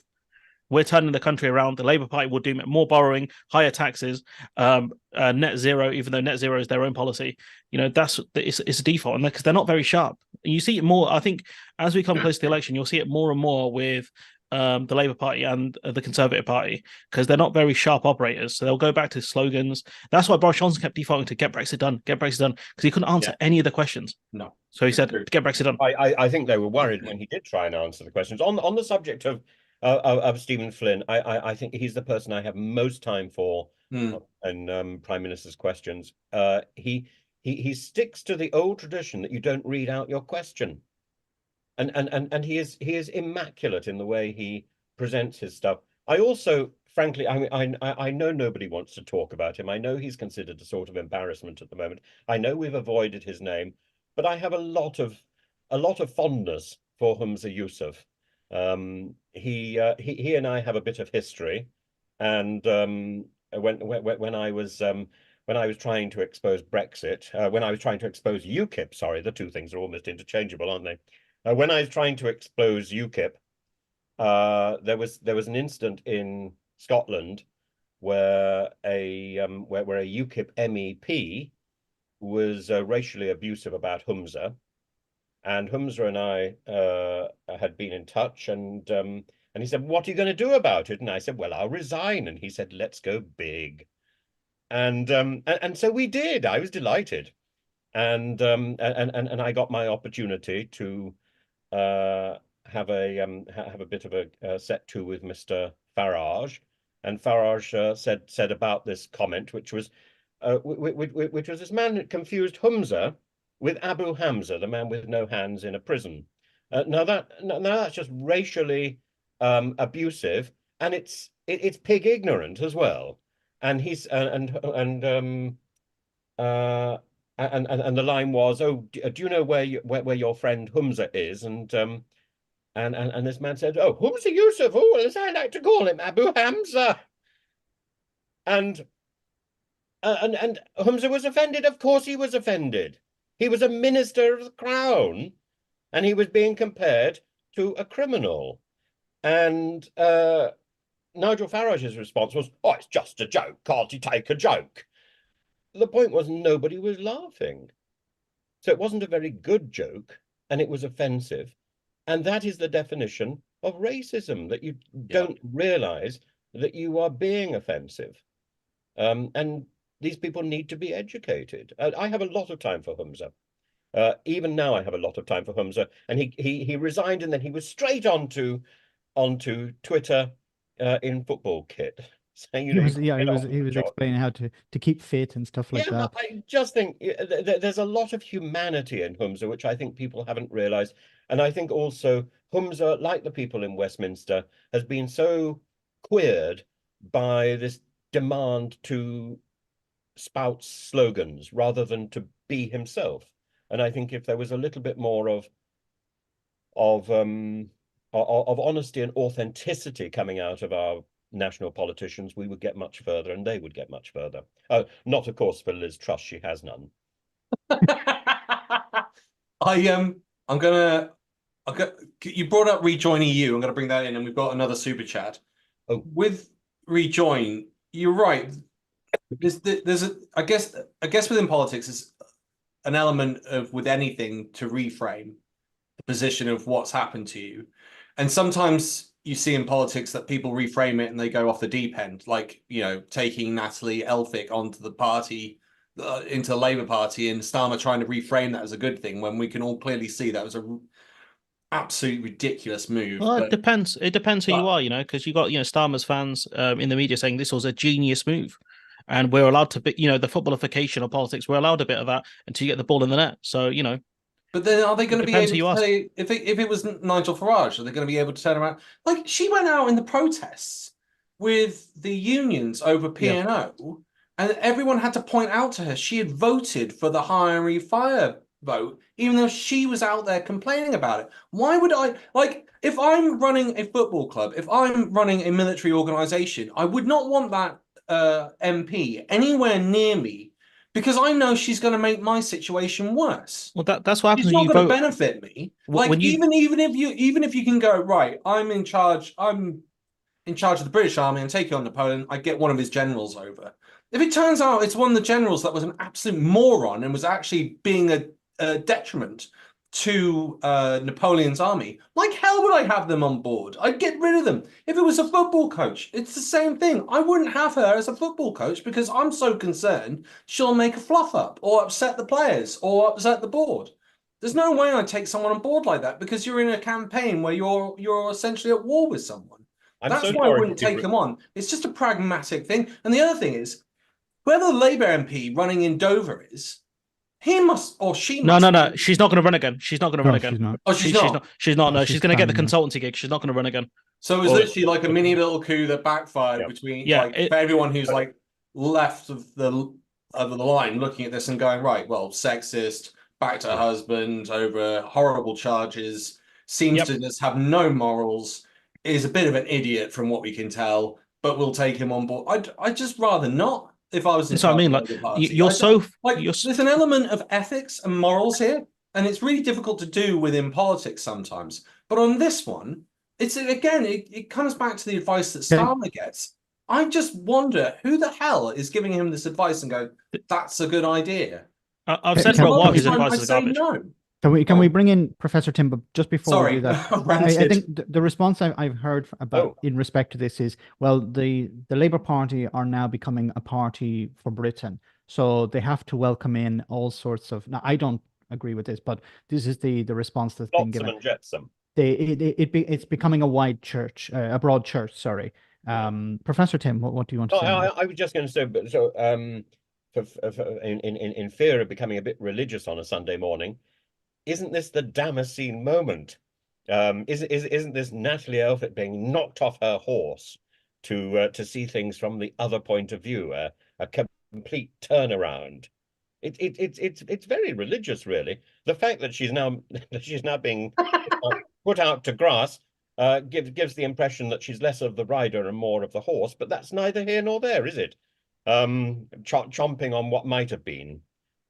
We're turning the country around. The Labour Party will do more borrowing, higher taxes, net zero, even though net zero is their own policy. It's a default, and because they're not very sharp. You see it more, I think, as we come close to the election, you'll see it more and more with the Labour Party and the Conservative Party, because they're not very sharp operators. So they'll go back to slogans. That's why Boris Johnson kept defaulting to get Brexit done, because he couldn't answer any of the questions. No. So he said, get Brexit done. I think they were worried when he did try and answer the questions. On the subject of Stephen Flynn, I think he's the person I have most time for and Prime Minister's questions. He sticks to the old tradition that you don't read out your question, and he is immaculate in the way he presents his stuff. I also frankly, I know nobody wants to talk about him. I know he's considered a sort of embarrassment at the moment. I know we've avoided his name, but I have a lot of fondness for Humza Yousaf. He and I have a bit of history, and when I was trying to expose Brexit, when I was trying to expose UKIP, sorry, the two things are almost interchangeable, aren't they? When I was trying to expose UKIP, there was an incident in Scotland where a UKIP MEP was racially abusive about Humza, and Humza and I had been in touch, and he said, "What are you going to do about it?" And I said, "Well, I'll resign." And he said, "Let's go big." And so we did. I was delighted, and I got my opportunity to have a bit of a set to with Mr. Farage, and Farage said about this comment, which was this man had confused Humza with Abu Hamza, the man with no hands in a prison. Now that's just racially abusive, and it's pig ignorant as well. And he's and the line was, "Oh, do you know where your friend Humza is?" And this man said, "Oh, Humza Yousaf, oh, as I like to call him, Abu Hamza." And Humza was offended. Of course he was offended. He was a minister of the crown, and he was being compared to a criminal. And Nigel Farage's response was, "Oh, it's just a joke. Can't he take a joke?" The point was nobody was laughing. So it wasn't a very good joke, and it was offensive. And that is the definition of racism, that you don't realize that you are being offensive. And these people need to be educated. I have a lot of time for Humza. Even now I have a lot of time for Humza. And he resigned, and then he was straight onto Twitter in football kit. Saying, he was explaining how to keep fit and stuff like that. I just think there's a lot of humanity in Humza, which I think people haven't realized. And I think also Humza, like the people in Westminster, has been so queered by this demand to spout slogans rather than to be himself. And I think if there was a little bit more of honesty and authenticity coming out of our national politicians, we would get much further, and they would get much further. Not, of course, for Liz Truss; she has none. You brought up Rejoin EU. I'm going to bring that in, and we've got another super chat. With Rejoin, you're right. I guess within politics is an element of, with anything, to reframe the position of what's happened to you, and sometimes you see in politics that people reframe it and they go off the deep end, like, taking Natalie Elphicke onto the party, into the Labour Party, and Starmer trying to reframe that as a good thing when we can all clearly see that was a absolutely ridiculous move. Well, it depends. It depends who you are, because you got, Starmer's fans in the media saying this was a genius move. And we're allowed to be, the footballification of politics, we're allowed a bit of that until you get the ball in the net. So, But then are they going to be able to say, if it was Nigel Farage, are they going to be able to turn around? Like, she went out in the protests with the unions over P&O, and everyone had to point out to her she had voted for the hire fire vote, even though she was out there complaining about it. Why would I, if I'm running a football club, if I'm running a military organization, I would not want that MP anywhere near me, because I know she's going to make my situation worse. Well, that's what happens. She's not going to benefit me. Even if you can go, right, I'm in charge of the British Army and taking on Napoleon, I get one of his generals over. If it turns out it's one of the generals that was an absolute moron and was actually being a detriment to Napoleon's army, like hell would I have them on board. I'd get rid of them. If it was a football coach, it's the same thing. I wouldn't have her as a football coach because I'm so concerned she'll make a fluff up or upset the players or upset the board. There's no way I'd take someone on board like that, because you're in a campaign where you're essentially at war with someone. That's why I wouldn't take them on. It's just a pragmatic thing. And the other thing is, whoever the Labour MP running in Dover is, he must, or she must. No. She's not going to run again. She's not going to run again. She's not. Oh, she's not. She's not. No, she's going to get the planning consultancy gig. She's not going to run again. So it was Or- literally like a mini little coup that backfired Yeah. between Yeah, like for everyone who's like left of the line looking at this and going, right, well, sexist, back to her husband over horrible charges, seems Yep. to just have no morals, is a bit of an idiot from what we can tell, but we'll take him on board. I'd just rather not if I was in That's what I charge mean. of Like the party. you're I don't- so like you're there's an element of ethics and morals here, and it's really difficult to do within politics sometimes. But on this one, it's again, it comes back to the advice that Starmer gets. I just wonder who the hell is giving him this advice and go, that's a good idea. I've Can- said can- for a while can his we- advice I'd is say garbage. no. Can we bring in Professor Tim? But just before we Sorry, do that, I ranted. think the response I've heard about in respect to this is, well, the Labour Party are now becoming a party for Britain, so they have to welcome in all sorts of. Now, I don't agree with this, but this is the response that's been Flotsam given. and jetsam. It's becoming a wide church, a broad church. Sorry, Professor Tim, what do you want to No, say? on that? I was just going to say, in fear of becoming a bit religious on a Sunday morning, isn't this the Damascene moment? Isn't this Natalie Elphicke being knocked off her horse to see things from the other point of view, a complete turnaround? It's very religious, really. The fact that she's now being put out to grass gives the impression that she's less of the rider and more of the horse, but that's neither here nor there, is it? Chomping on what might have been.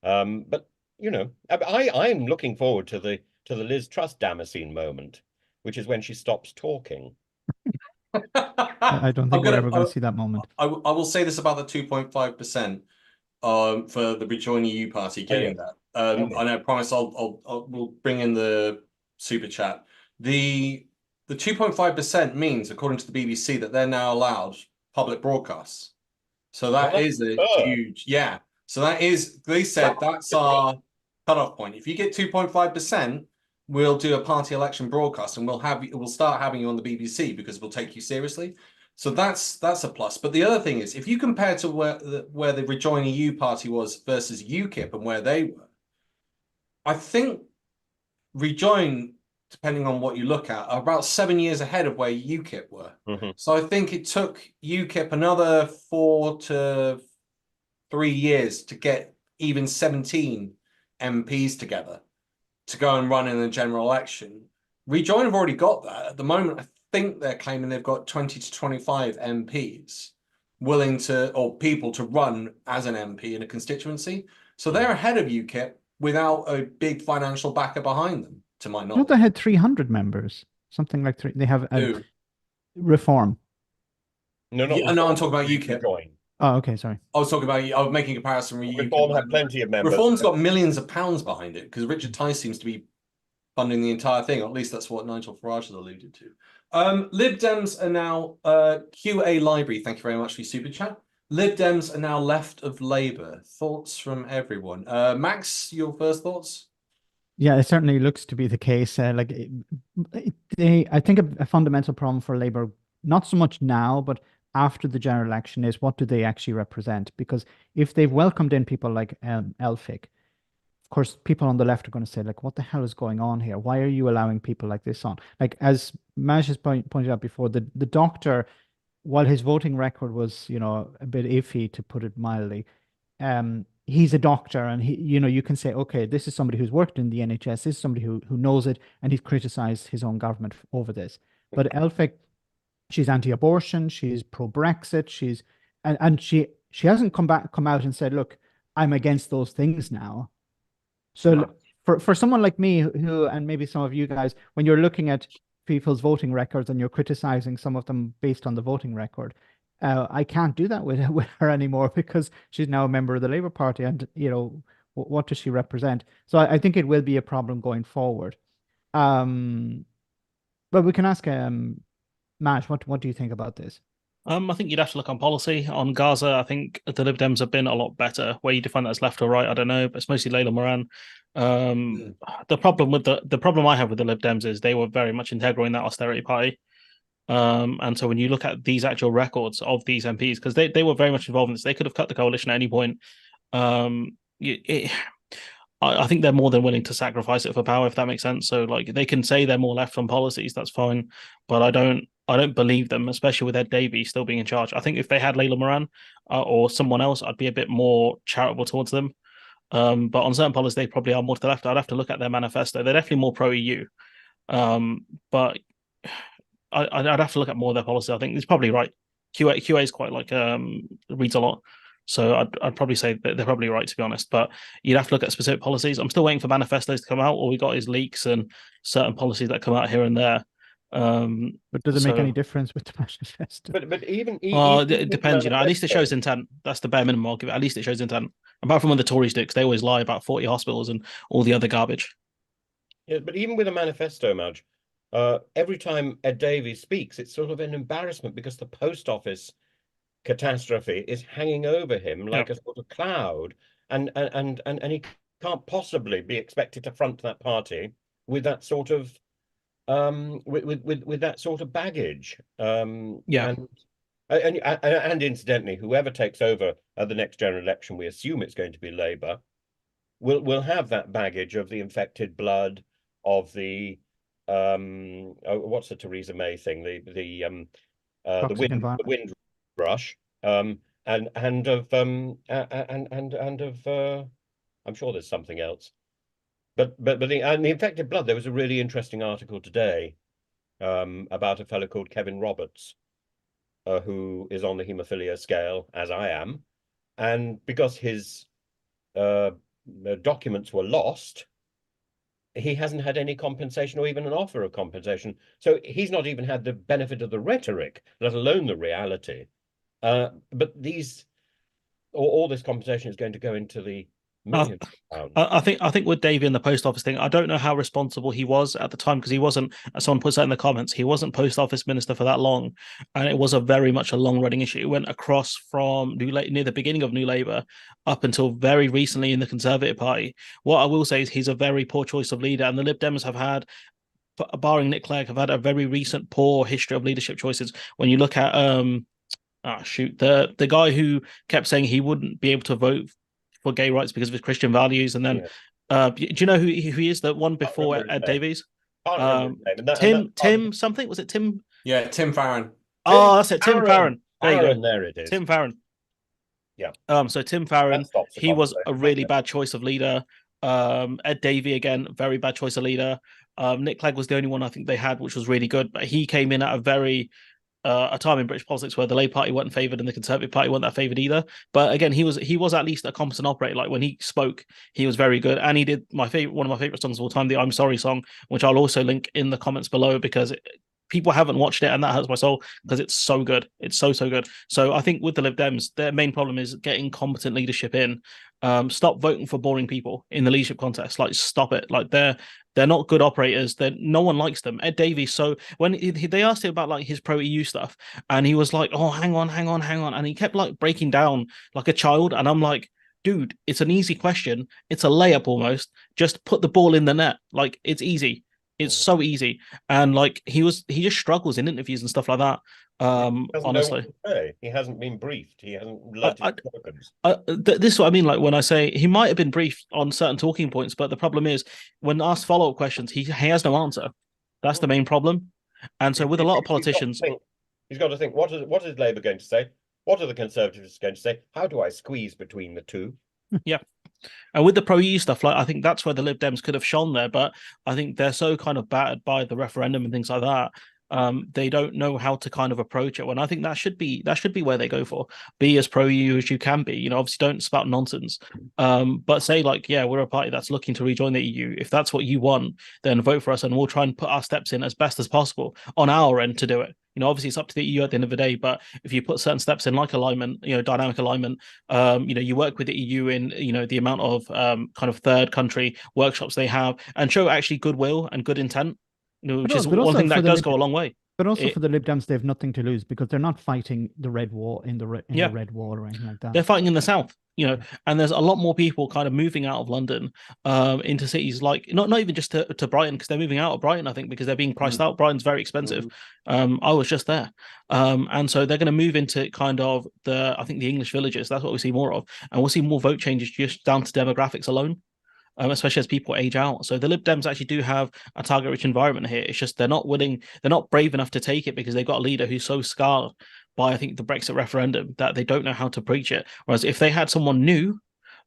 But you know, I'm looking forward to the Liz Truss Damascene moment, which is when she stops talking. I don't think we're ever going to see that moment. I will say this about the 2.5%. For the Rejoin EU party getting that. And I promise we'll bring in the super chat. The 2.5% means, according to the BBC, that they're now allowed public broadcasts. So that is a huge, yeah. So that is, they said that's our cutoff point. If you get 2.5%, we'll do a party election broadcast and we'll start having you on the BBC because we'll take you seriously. So that's a plus. But the other thing is, if you compare to where the Rejoin EU party was versus UKIP and where they were, I think Rejoin, depending on what you look at, are about 7 years ahead of where UKIP were. So I think it took UKIP another 4 to 3 years to get even 17 MPs together to go and run in a general election. Rejoin have already got that. At the moment, I think they're claiming they've got 20 to 25 MPs willing to, or people to run as an MP in a constituency. So they're ahead of UKIP without a big financial backer behind them, to my I knowledge. thought they had 300 members, something like three. They have Reform. No, I'm talking about UKIP. Rejoin. Oh, okay, sorry. I was making a comparison. Reform had plenty of members. Reform's got millions of pounds behind it because Richard Tice seems to be funding the entire thing, or at least that's what Nigel Farage has alluded to. Lib Dems are now QA Library. Thank you very much for your super chat. Lib Dems are now left of Labour. Thoughts from everyone. Max, your first thoughts? Yeah, it certainly looks to be the case. I think a fundamental problem for Labour, not so much now, but after the general election, is what do they actually represent? Because if they've welcomed in people like Elphicke, of course, people on the left are going to say, like, what the hell is going on here? Why are you allowing people like this on? Like, as Maj has pointed out before, the doctor, while his voting record was, a bit iffy, to put it mildly, he's a doctor, and you can say, okay, this is somebody who's worked in the NHS, this is somebody who knows it, and he's criticized his own government over this. But Elphicke, she's anti-abortion, she's pro-Brexit, and she hasn't come out and said, look, I'm against those things now. So for someone like me, who, and maybe some of you guys, when you're looking at people's voting records and you're criticizing some of them based on the voting record, I can't do that with her anymore because she's now a member of the Labour Party, and what does she represent? So I think it will be a problem going forward. But we can ask Mash, what do you think about this? I think you'd have to look on policy. On Gaza, I think the Lib Dems have been a lot better. Where you define that as left or right, I don't know, but it's mostly Layla Moran. The problem I have with the Lib Dems is they were very much integral in that austerity party. And so when you look at these actual records of these MPs, because they were very much involved in this, they could have cut the coalition at any point. I think they're more than willing to sacrifice it for power, if that makes sense. So like they can say they're more left on policies, that's fine, but I don't believe them, especially with Ed Davey still being in charge. I think if they had Layla Moran or someone else, I'd be a bit more charitable towards them. But on certain policies, they probably are more to the left. I'd have to look at their manifesto. They're definitely more pro EU. But I'd have to look at more of their policy. I think it's probably right. QA is quite like reads a lot. So I'd probably say that they're probably right, to be honest. But you'd have to look at specific policies. I'm still waiting for manifestos to come out. All we got is leaks and certain policies that come out here and there. But does it make any difference with the manifesto? But even it depends, At least it shows intent. That's the bare minimum I'll give it. At least it shows intent. Apart from when the Tories do, because they always lie about 40 hospitals and all the other garbage. Yeah, but even with a manifesto, Madge, every time Ed Davey speaks, it's sort of an embarrassment because the post office catastrophe is hanging over him like a sort of cloud, and he can't possibly be expected to front that party with that sort of with that sort of baggage. And incidentally, whoever takes over at the next general election, we assume it's going to be Labour, will have that baggage of the infected blood, of the what's the Theresa May thing, the wind rush, and of I'm sure there's something else. But the infected blood, there was a really interesting article today about a fellow called Kevin Roberts, who is on the haemophilia scale, as I am, and because his documents were lost, he hasn't had any compensation or even an offer of compensation. So he's not even had the benefit of the rhetoric, let alone the reality. But all this compensation is going to go into the millions of pounds. I think with Davey and the post office thing, I don't know how responsible he was at the time, because he wasn't, as someone puts that in the comments, he wasn't post office minister for that long, and it was a very much a long running issue. It went across from near the beginning of New Labour up until very recently in the Conservative Party. What I will say is he's a very poor choice of leader, and the Lib Dems have had, barring Nick Clegg, have had a very recent poor history of leadership choices. When you look at the guy who kept saying he wouldn't be able to vote for gay rights because of his Christian values, and then do you know who he is? The one before Ed Davies, Tim something, was it Tim? Yeah, Tim Farron. That's it, Tim Farron. There you go. There it is. Tim Farron. Yeah. So Tim Farron, he was a really bad choice of leader. Ed Davey, again, very bad choice of leader. Nick Clegg was the only one I think they had which was really good, but he came in at a time in British politics where the Labour Party wasn't favoured and the Conservative Party wasn't that favoured either. But again, he was at least a competent operator. Like when he spoke, he was very good, and he did one of my favourite songs of all time, the "I'm Sorry" song, which I'll also link in the comments below, because people haven't watched it, and that hurts my soul because it's so good. It's so good. So I think with the Lib Dems, their main problem is getting competent leadership in. Stop voting for boring people in the leadership contest. Like, stop it. Like they're not good operators. No one likes them. Ed Davies. So when they asked him about like his pro EU stuff, and he was like, "Oh, hang on," and he kept like breaking down like a child, and I'm like, dude, it's an easy question. It's a layup almost. Just put the ball in the net. Like, it's easy. It's so easy. And like he just struggles in interviews and stuff like that. Honestly, he hasn't been briefed. He hasn't led this is what I mean. Like when I say he might have been briefed on certain talking points, but the problem is when asked follow-up questions, he has no answer. That's the main problem. And so with a lot of politicians, he's got to think, what is Labour going to say? What are the Conservatives going to say? How do I squeeze between the two? Yeah. And with the pro-EU stuff, like I think that's where the Lib Dems could have shone there, but I think they're so kind of battered by the referendum and things like that. They don't know how to kind of approach it. When I think that should be where they go for. Be as pro-EU as you can be. Obviously don't spout nonsense. But say like, yeah, we're a party that's looking to rejoin the EU. If that's what you want, then vote for us, and we'll try and put our steps in as best as possible on our end to do it. Obviously it's up to the EU at the end of the day, but if you put certain steps in, like alignment, dynamic alignment, you work with the EU in, the amount of kind of third country workshops they have, and show actually goodwill and good intent, which is one thing that does go a long way. But also for the Lib Dems, they have nothing to lose because they're not fighting the red wall the red wall or anything like that. They're fighting in the south, and there's a lot more people kind of moving out of London into cities like not even just to Brighton, because they're moving out of Brighton, I think, because they're being priced out. Brighton's very expensive. I was just there. And so they're going to move into kind of I think the English villages. That's what we see more of. And we'll see more vote changes just down to demographics alone. especially as people age out. So the Lib Dems actually do have a target-rich environment here. It's just they're not brave enough to take it because they've got a leader who's so scarred by, I think, the Brexit referendum that they don't know how to preach it. Whereas if they had someone new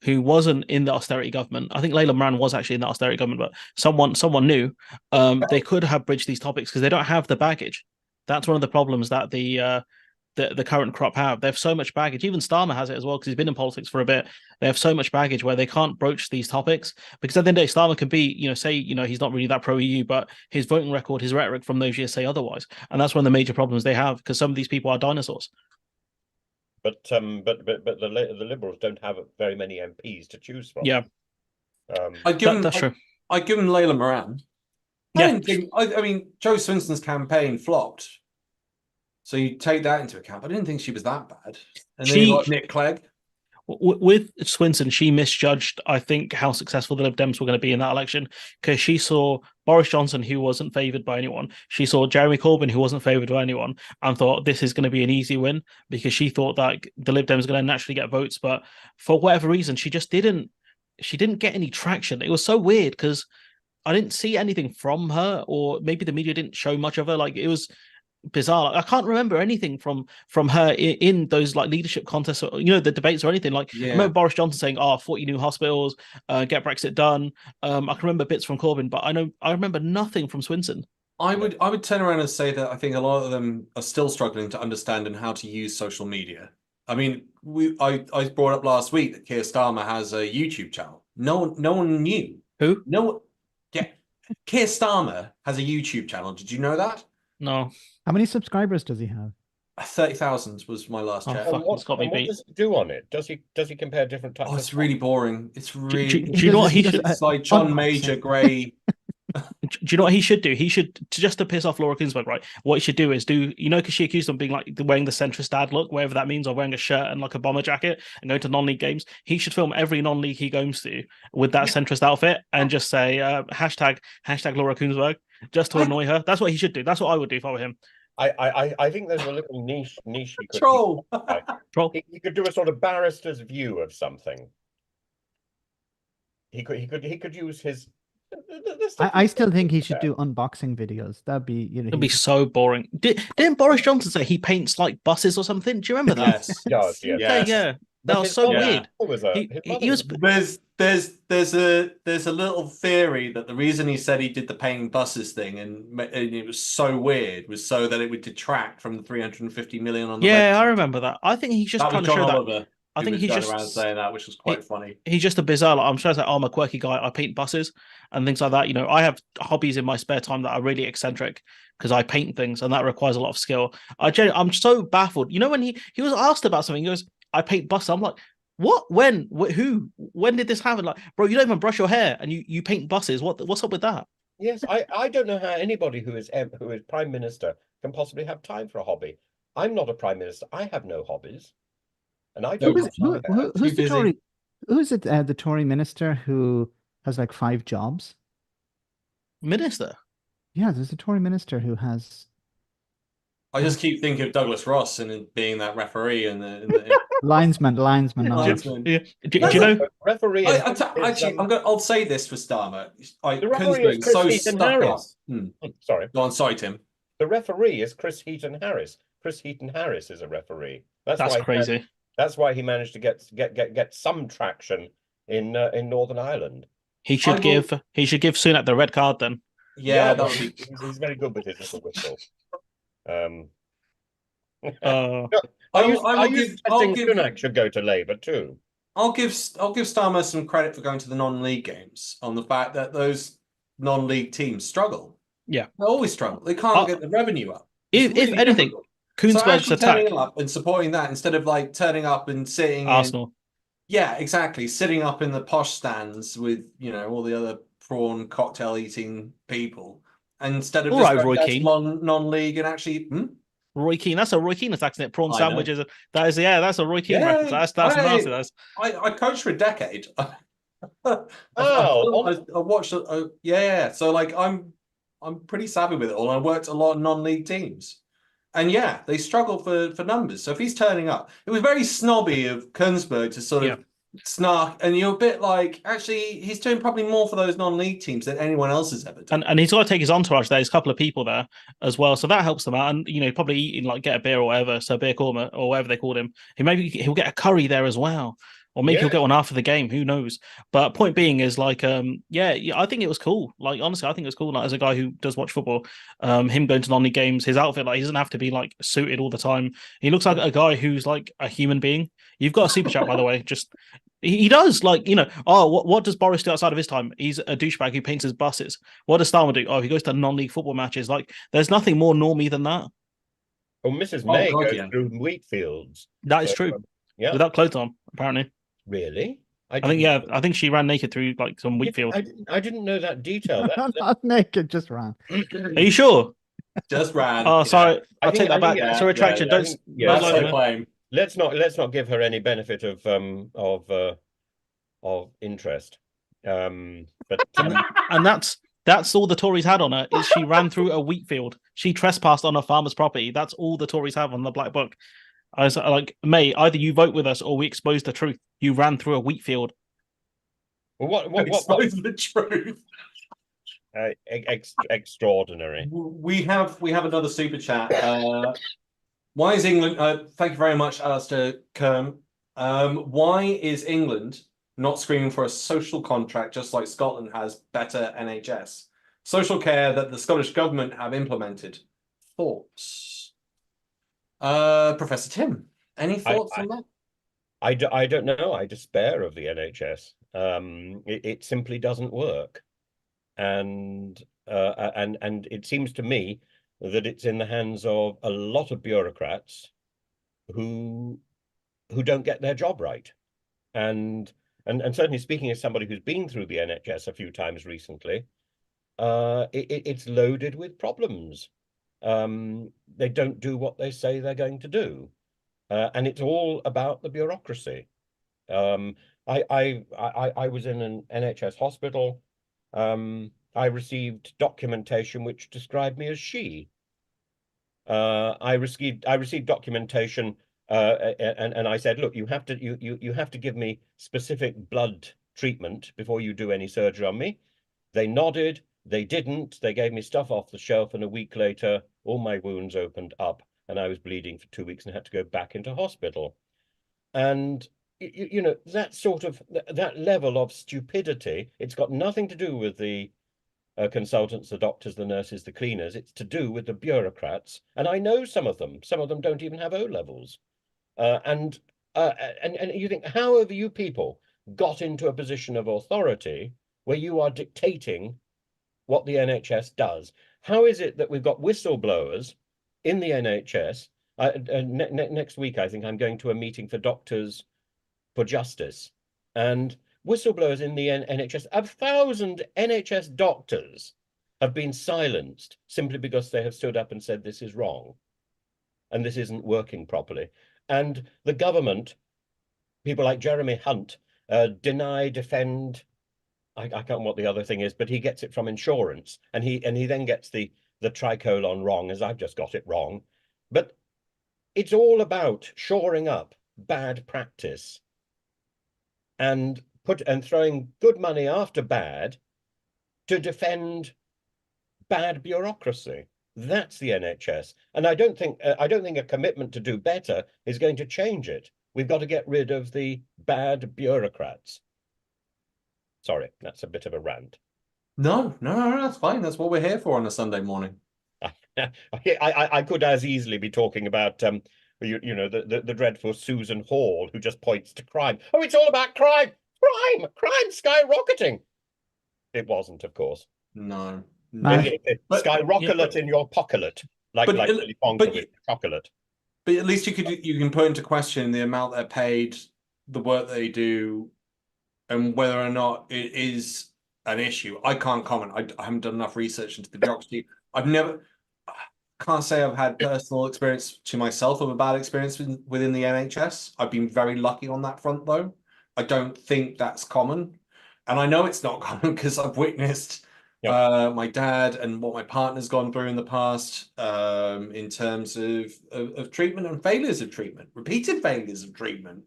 who wasn't in the austerity government, I think Layla Moran was actually in the austerity government, but someone new, they could have bridged these topics because they don't have the baggage. That's one of the problems that the current crop have. They have so much baggage. Even Starmer has it as well because he's been in politics for a bit. They have so much baggage where they can't broach these topics because at the end of the day, Starmer can be, say, he's not really that pro EU, but his voting record, his rhetoric from those years say otherwise, and that's one of the major problems they have because some of these people are dinosaurs. But the Liberals don't have very many MPs to choose from. Yeah, I'd give that's true. I'd give him Layla Moran. I mean, Jo Swinton's campaign flopped. So you take that into account. I didn't think she was that bad. And then you got Nick Clegg. With Swinton, she misjudged, I think, how successful the Lib Dems were going to be in that election because she saw Boris Johnson, who wasn't favoured by anyone. She saw Jeremy Corbyn, who wasn't favoured by anyone, and thought this is going to be an easy win because she thought that the Lib Dems are going to naturally get votes. But for whatever reason, she just didn't. She didn't get any traction. It was so weird because I didn't see anything from her, or maybe the media didn't show much of her. Like it was bizarre. I can't remember anything from her in those like leadership contests or the debates or anything. Like I remember Boris Johnson saying 40 new hospitals, get Brexit done. I can remember bits from Corbyn, but I remember nothing from Swinton. I would turn around and say that I think a lot of them are still struggling to understand and how to use social media. I mean, I brought up last week that Keir Starmer has a YouTube channel. No one knew. Who? No. Yeah, Keir Starmer has a YouTube channel. Did you know that? No. How many subscribers does he have? 30,000 was my last check. What does he do on it? Does he compare different types? Oh, it's really boring. It's really. Do you know what he should? It's like John Major Gray. Do you know what he should do? He should, just to piss off Laura Kuenssberg, right? What he should do is because she accused him of being like wearing the centrist dad look, whatever that means, or wearing a shirt and like a bomber jacket and going to non-league games. He should film every non-league he goes to with that centrist outfit and just say hashtag Laura Kuenssberg just to annoy her. That's what he should do. That's what I would do if I were him. I think there's a little niche he could Troll. He could do a sort of barrister's view of something. He could use his. I still think he should do unboxing videos. That'd be it'd be so boring. Didn't Boris Johnson say he paints like buses or something? Do you remember that? Yes. Yeah. That was so weird. He was. There's a little theory that the reason he said he did the painting buses thing and it was so weird was so that it would detract from the 350 million on the I remember that. I think he's just trying to show that. I think he's just around saying that, which was quite funny. He's just a bizarre. I'm sure I'm a quirky guy. I paint buses and things like that. I have hobbies in my spare time that are really eccentric because I paint things and that requires a lot of skill. I'm so baffled. When he was asked about something, he goes, "I paint buses." I'm like, what? When? Who? When did this happen? Like, bro, you don't even brush your hair and you paint buses. What's up with that? Yes, I don't know how anybody who is prime minister can possibly have time for a hobby. I'm not a prime minister. I have no hobbies. And I don't. Who's the Tory? Who's it? The Tory minister who has like 5 jobs. Minister. Yeah, there's a Tory minister who has. I just keep thinking of Douglas Ross and being that referee and the linesman. Yeah. Do you know? Referee. I'll say this for Starmer. The referee is Chris Heaton Harris. Sorry. Go on, sorry, Tim. The referee is Chris Heaton Harris. Chris Heaton Harris is a referee. That's crazy. That's why he managed to get some traction in Northern Ireland. He should give Sunak the red card then. Yeah, he's very good with his little whistle. Sunak should go to Labour too. I'll give Starmer some credit for going to the non-league games on the fact that those non-league teams struggle. Yeah, they always struggle. They can't get the revenue up. If anything. Kuenssberg's attack. Turning up and supporting that instead of like turning up and sitting Arsenal. Yeah, exactly. Sitting up in the posh stands with all the other prawn cocktail eating people, and instead of Roy Keane non-league and actually Roy Keane. That's a Roy Keane attack, isn't it? Prawn sandwiches. That's a Roy Keane reference. That's nasty. I coached for a decade. I watched. So like I'm pretty savvy with it all. I worked a lot of non-league teams. And they struggle for numbers. So if he's turning up, it was very snobby of Kuenssberg to sort of snark, and you're a bit like, actually, he's doing probably more for those non-league teams than anyone else has ever done. And he's got to take his entourage there. There's a couple of people there as well, so that helps them out. And probably eating like get a beer or whatever, so beer korma or whatever they called him. He'll get a curry there as well, or maybe he'll get one after the game. Who knows? But point being is like, yeah, I think it was cool. Like honestly, I think it was cool. Like as a guy who does watch football, him going to non-league games, his outfit, like he doesn't have to be like suited all the time. He looks like a guy who's like a human being. You've got a super chat, by the way. Just he does like what does Boris do outside of his time? He's a douchebag who paints his buses. What does Starmer do? Oh, he goes to non-league football matches. Like there's nothing more normie than that. Oh, Mrs. May God, goes yeah. through wheat fields. That is true. Yeah, without clothes on, apparently. Really? I think she ran naked through like some wheat field. I didn't know that detail. Not naked, just ran. Are you sure? Just ran. Oh, sorry. I'll take that back. yeah, It's a retraction. yeah, Don't. That's her claim. Let's not give her any benefit of interest. But And that's all the Tories had on her. Is she ran through a wheat field? She trespassed on a farmer's property. That's all the Tories have on the Black Book. I was like, May, either you vote with us or we expose the truth. You ran through a wheat field. Well, what Expose the truth. Extraordinary. We have another super chat. Why is England? Thank you very much, Alistair Kerm. Why is England not screaming for a social contract, just like Scotland has better NHS, social care that the Scottish government have implemented? Thoughts, Professor Tim? Any thoughts on that? I don't know. I despair of the NHS. It simply doesn't work, and it seems to me that it's in the hands of a lot of bureaucrats who don't get their job right, and certainly speaking as somebody who's been through the NHS a few times recently, it's loaded with problems. They don't do what they say they're going to do, and it's all about the bureaucracy. I was in an NHS hospital. I received documentation which described me as she. I received documentation, and I said, look, you have to give me specific blood treatment before you do any surgery on me. They nodded. They didn't. They gave me stuff off the shelf, and a week later, all my wounds opened up, and I was bleeding for 2 weeks and had to go back into hospital. And that sort of that level of stupidity, it's got nothing to do with the consultants, the doctors, the nurses, the cleaners. It's to do with the bureaucrats, and I know some of them. Some of them don't even have O levels, and you think, how have you people got into a position of authority where you are dictating what the NHS does? How is it that we've got whistleblowers in the NHS? Next week, I think I'm going to a meeting for Doctors for Justice, and whistleblowers in the NHS, 1,000 NHS doctors have been silenced simply because they have stood up and said this is wrong and this isn't working properly. And the government, people like Jeremy Hunt, deny, defend, I can't remember what the other thing is, but he gets it from insurance, and he then gets the tricolon wrong, as I've just got it wrong. But it's all about shoring up bad practice and throwing good money after bad to defend bad bureaucracy. That's the NHS, and I don't think a commitment to do better is going to change it. We've got to get rid of the bad bureaucrats. Sorry, that's a bit of a rant. No, that's fine. That's what we're here for on a Sunday morning. I could as easily be talking about the dreadful Susan Hall, who just points to crime. Oh, it's all about crime. Crime skyrocketing. it wasn't, of course. No. Skyrocket in your pocket, like Willy Wonka with chocolate. But at least you can put into question the amount they're paid, the work they do, and whether or not it is an issue. I can't comment. I haven't done enough research into the bureaucracy. Can't say I've had personal experience to myself of a bad experience within the NHS. I've been very lucky on that front, though. I don't think that's common. And I know it's not common because I've witnessed my dad and what my partner's gone through in the past in terms of treatment and failures of treatment, repeated failures of treatment.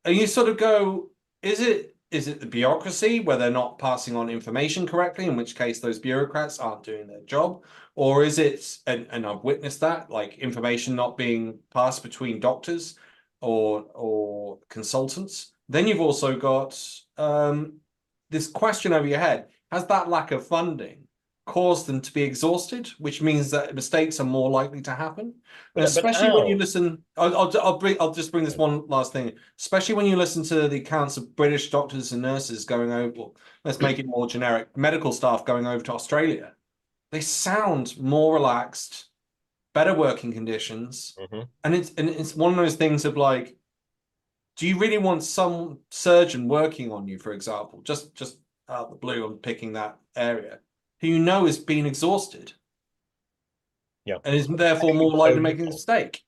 and you sort of go, is it the bureaucracy where they're not passing on information correctly, in which case those bureaucrats aren't doing their job? Or is it, and I've witnessed that, like information not being passed between doctors or consultants? Then you've also got this question over your head. Has that lack of funding caused them to be exhausted, which means that mistakes are more likely to happen? And especially when you listen, I'll just bring this one last thing. Especially when you listen to the accounts of British doctors and nurses going over, well, let's make it more generic, medical staff going over to Australia. They sound more relaxed, better working conditions, and it's one of those things of like, do you really want some surgeon working on you, for example, just out of the blue, I'm picking that area, who you know is being exhausted, and is therefore more likely to make a mistake?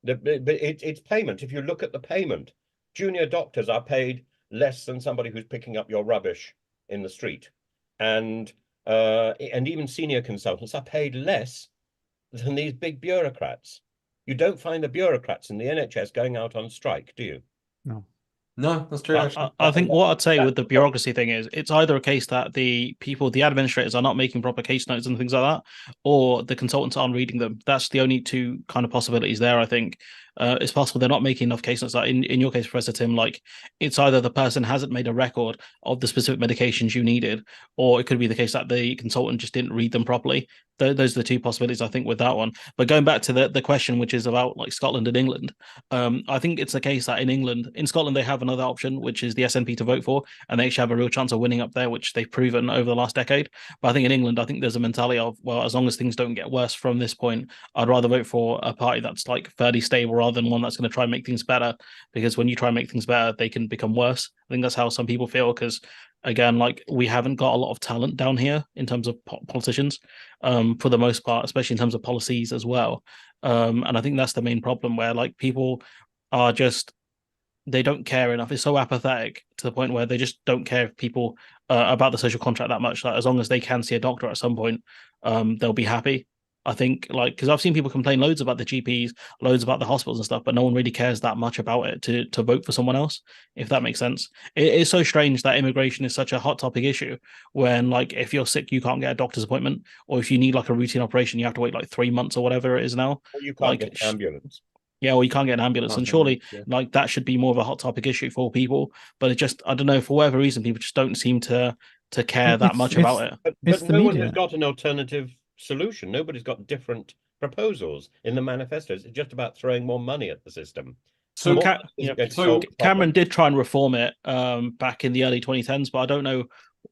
But it's payment. If you look at the payment, junior doctors are paid less than somebody who's picking up your rubbish in the street, and even senior consultants are paid less than these big bureaucrats. You don't find the bureaucrats in the NHS going out on strike, do you? No, that's true. I think what I'd say with the bureaucracy thing is it's either a case that the administrators are not making proper case notes and things like that, or the consultants aren't reading them. That's the only two kind of possibilities there, I think. It's possible they're not making enough case notes. Like in your case, Professor Tim, like it's either the person hasn't made a record of the specific medications you needed, or it could be the case that the consultant just didn't read them properly. Those are the two possibilities, I think, with that one. But going back to the question, which is about like Scotland and England, I think it's the case that in Scotland, they have another option, which is the SNP to vote for, and they actually have a real chance of winning up there, which they've proven over the last decade. But I think in England, I think there's a mentality of, well, as long as things don't get worse from this point, I'd rather vote for a party that's like fairly stable rather than one that's going to try and make things better, because when you try and make things better, they can become worse. I think that's how some people feel, because again, like we haven't got a lot of talent down here in terms of politicians, for the most part, especially in terms of policies as well. And I think that's the main problem, where like people are just, they don't care enough. It's so apathetic to the point where they just don't care if people about the social contract that much. Like as long as they can see a doctor at some point, they'll be happy. I think, like, because I've seen people complain loads about the GPs, loads about the hospitals and stuff, but no one really cares that much about it to vote for someone else, if that makes sense. It is so strange that immigration is such a hot topic issue when, like, if you're sick, you can't get a doctor's appointment, or if you need like a routine operation, you have to wait like 3 months or whatever it is now. Or you can't get an ambulance. Yeah, or you can't get an ambulance, and surely, like, that should be more of a hot topic issue for people. But it just, I don't know, for whatever reason, people just don't seem to care that much about it. But no one has got an alternative solution. Nobody's got different proposals in the manifestos. It's just about throwing more money at the system. So Cameron did try and reform it back in the early 2010s, but I don't know.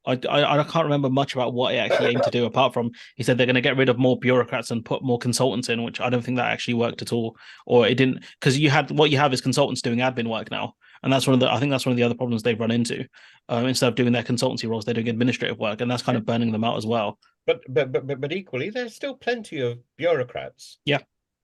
I can't remember much about what it actually aimed to do, apart from he said they're going to get rid of more bureaucrats and put more consultants in, which I don't think that actually worked at all, or it didn't, because what you have is consultants doing admin work now, and that's I think that's one of the other problems they've run into. Instead of doing their consultancy roles, they're doing administrative work, and that's kind of burning them out as well. But equally, there's still plenty of bureaucrats. Yeah.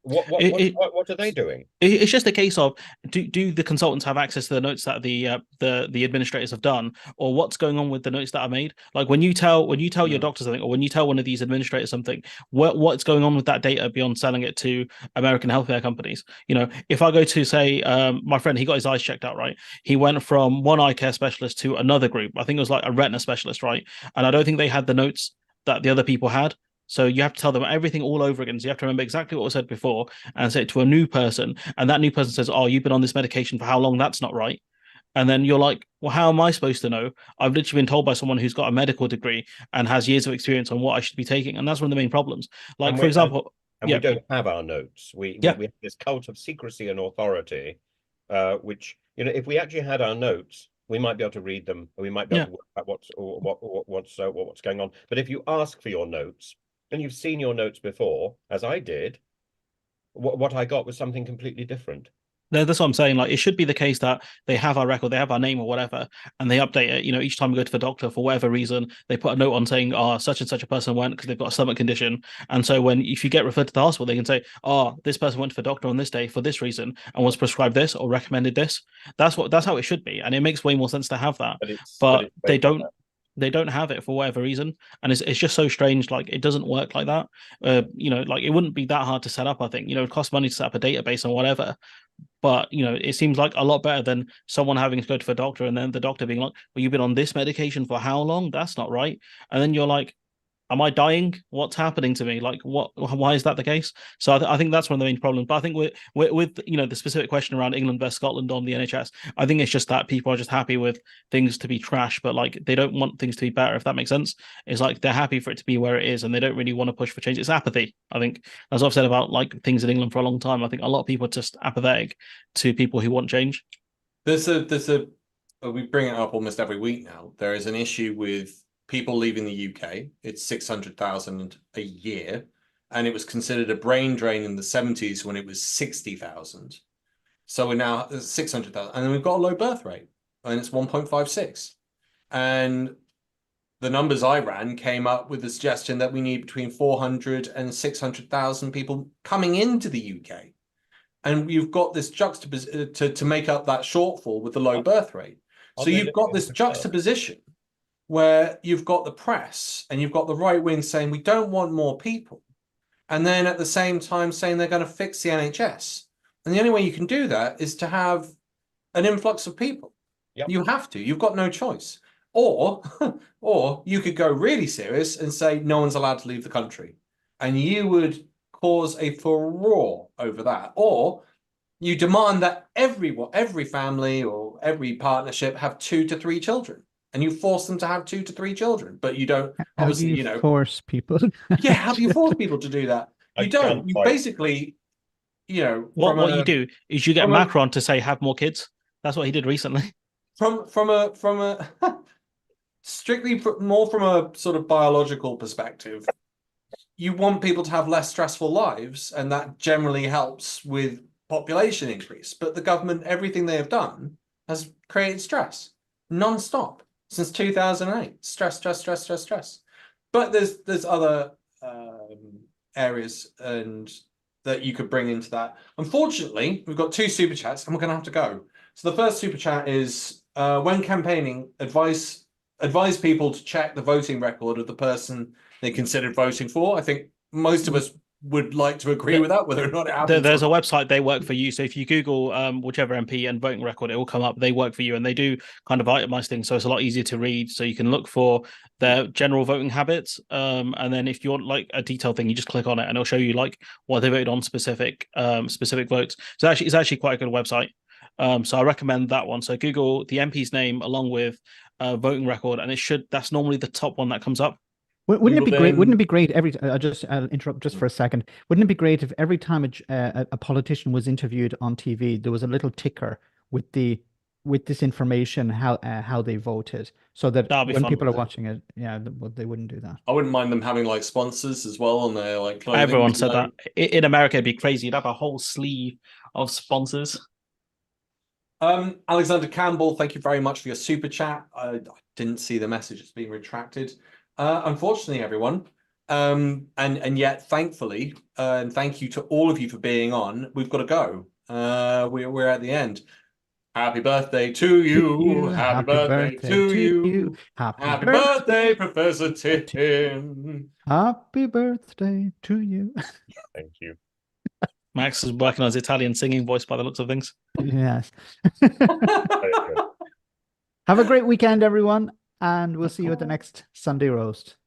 What are they doing? It's just a case of do the consultants have access to the notes that the administrators have done, or what's going on with the notes that are made? Like when you tell your doctor something, or when you tell one of these administrators something, what's going on with that data beyond selling it to American healthcare companies? You know, if I go to say my friend, he got his eyes checked out, right? He went from one eye care specialist to another group. I think it was like a retina specialist, right? And I don't think they had the notes that the other people had. So you have to tell them everything all over again. So you have to remember exactly what was said before and say it to a new person. And that new person says, oh, you've been on this medication for how long? That's not right. And then you're like, well, how am I supposed to know? I've literally been told by someone who's got a medical degree and has years of experience on what I should be taking. And that's one of the main problems. Like, for example... we don't have our notes. We have this cult of secrecy and authority, which, you know, if we actually had our notes, we might be able to read them. We might be able to work out what's going on. But if you ask for your notes, and you've seen your notes before, as I did, what I got was something completely different. No, that's what I'm saying. Like, it should be the case that they have our record, they have our name or whatever, and they update it. You know, each time we go to the doctor for whatever reason, they put a note on saying, "Oh, such and such a person went because they've got a stomach condition." And so if you get referred to the hospital, they can say, "Oh, this person went to the doctor on this day for this reason and was prescribed this or recommended this." That's how it should be, and it makes way more sense to have that. But they don't. They don't have it for whatever reason, and it's just so strange. Like, it doesn't work like that. You know, like, it wouldn't be that hard to set up. I think, you know, it costs money to set up a database and whatever, But it seems like a lot better than someone having to go to a doctor and then the doctor being like, "Well, you've been on this medication for how long? That's not right." And then you're like, am I dying? What's happening to me? Like, why is that the case? So I think that's one of the main problems. But I think with the specific question around England versus Scotland on the NHS, I think it's just that people are just happy with things to be trash, but like they don't want things to be better, if that makes sense. It's like they're happy for it to be where it is and they don't really want to push for change. It's apathy. I think, as I've said about like things in England for a long time, I think a lot of people are just apathetic to people who want change. We bring it up almost every week now. There is an issue with people leaving the UK. It's 600,000 a year, and it was considered a brain drain in the 70s when it was 60,000. So we're now 600,000, and then we've got a low birth rate, and it's 1.56. And the numbers I ran came up with the suggestion that we need between 400 and 600,000 people coming into the UK. And you've got this juxtaposition to make up that shortfall with the low birth rate. So you've got this juxtaposition where you've got the press and you've got the right wing saying we don't want more people, and then at the same time saying they're going to fix the NHS. And the only way you can do that is to have an influx of people. Yep. You have to. You've got no choice. Or you could go really serious and say no one's allowed to leave the country, and you would cause a furore over that. Or you demand that every family or every partnership have 2 to 3 children. And you force them to have 2 to 3 children, but you don't. Obviously, how do you force people. Yeah, how do you force people to do that? You don't. You basically, what you do is you get Macron to say have more kids. That's what he did recently. From a strictly more from a sort of biological perspective, you want people to have less stressful lives, and that generally helps with population increase. But the government, everything they have done has created stress non-stop. Since 2008, stress. But there's other areas and that you could bring into that. Unfortunately, we've got 2 super chats, and we're going to have to go. So the first super chat is when campaigning, advise people to check the voting record of the person they considered voting for. I think most of us would like to agree with that, whether or not it happens. There's a website, they work for you. So if you Google whichever MP and voting record, it will come up. They work for you, and they do kind of itemize things, so it's a lot easier to read. So you can look for their general voting habits, and then if you want like a detailed thing, you just click on it, and it'll show you like what they voted on specific votes. So it's actually quite a good website. So I recommend that one. So Google the MP's name along with voting record, and that's normally the top one that comes up. Wouldn't it be great? Wouldn't it be great I'll interrupt just for a second. Wouldn't it be great if every time a politician was interviewed on TV, there was a little ticker with this information, how they voted, so that when people are watching it, they wouldn't do that. I wouldn't mind them having like sponsors as well on their like clothing. Everyone said that. In America, it'd be crazy. You'd have a whole sleeve of sponsors. Alexander Campbell, thank you very much for your super chat. I didn't see the message; it's being retracted. Unfortunately, everyone, and yet thankfully, and thank you to all of you for being on. We've got to go. We're at the end. Happy birthday to you. Happy birthday to you. Happy birthday, Professor Tim. Happy birthday to you. Thank you. Max is working on his Italian singing voice by the looks of things. Yes. Have a great weekend, everyone. And we'll see you at the next Sunday roast.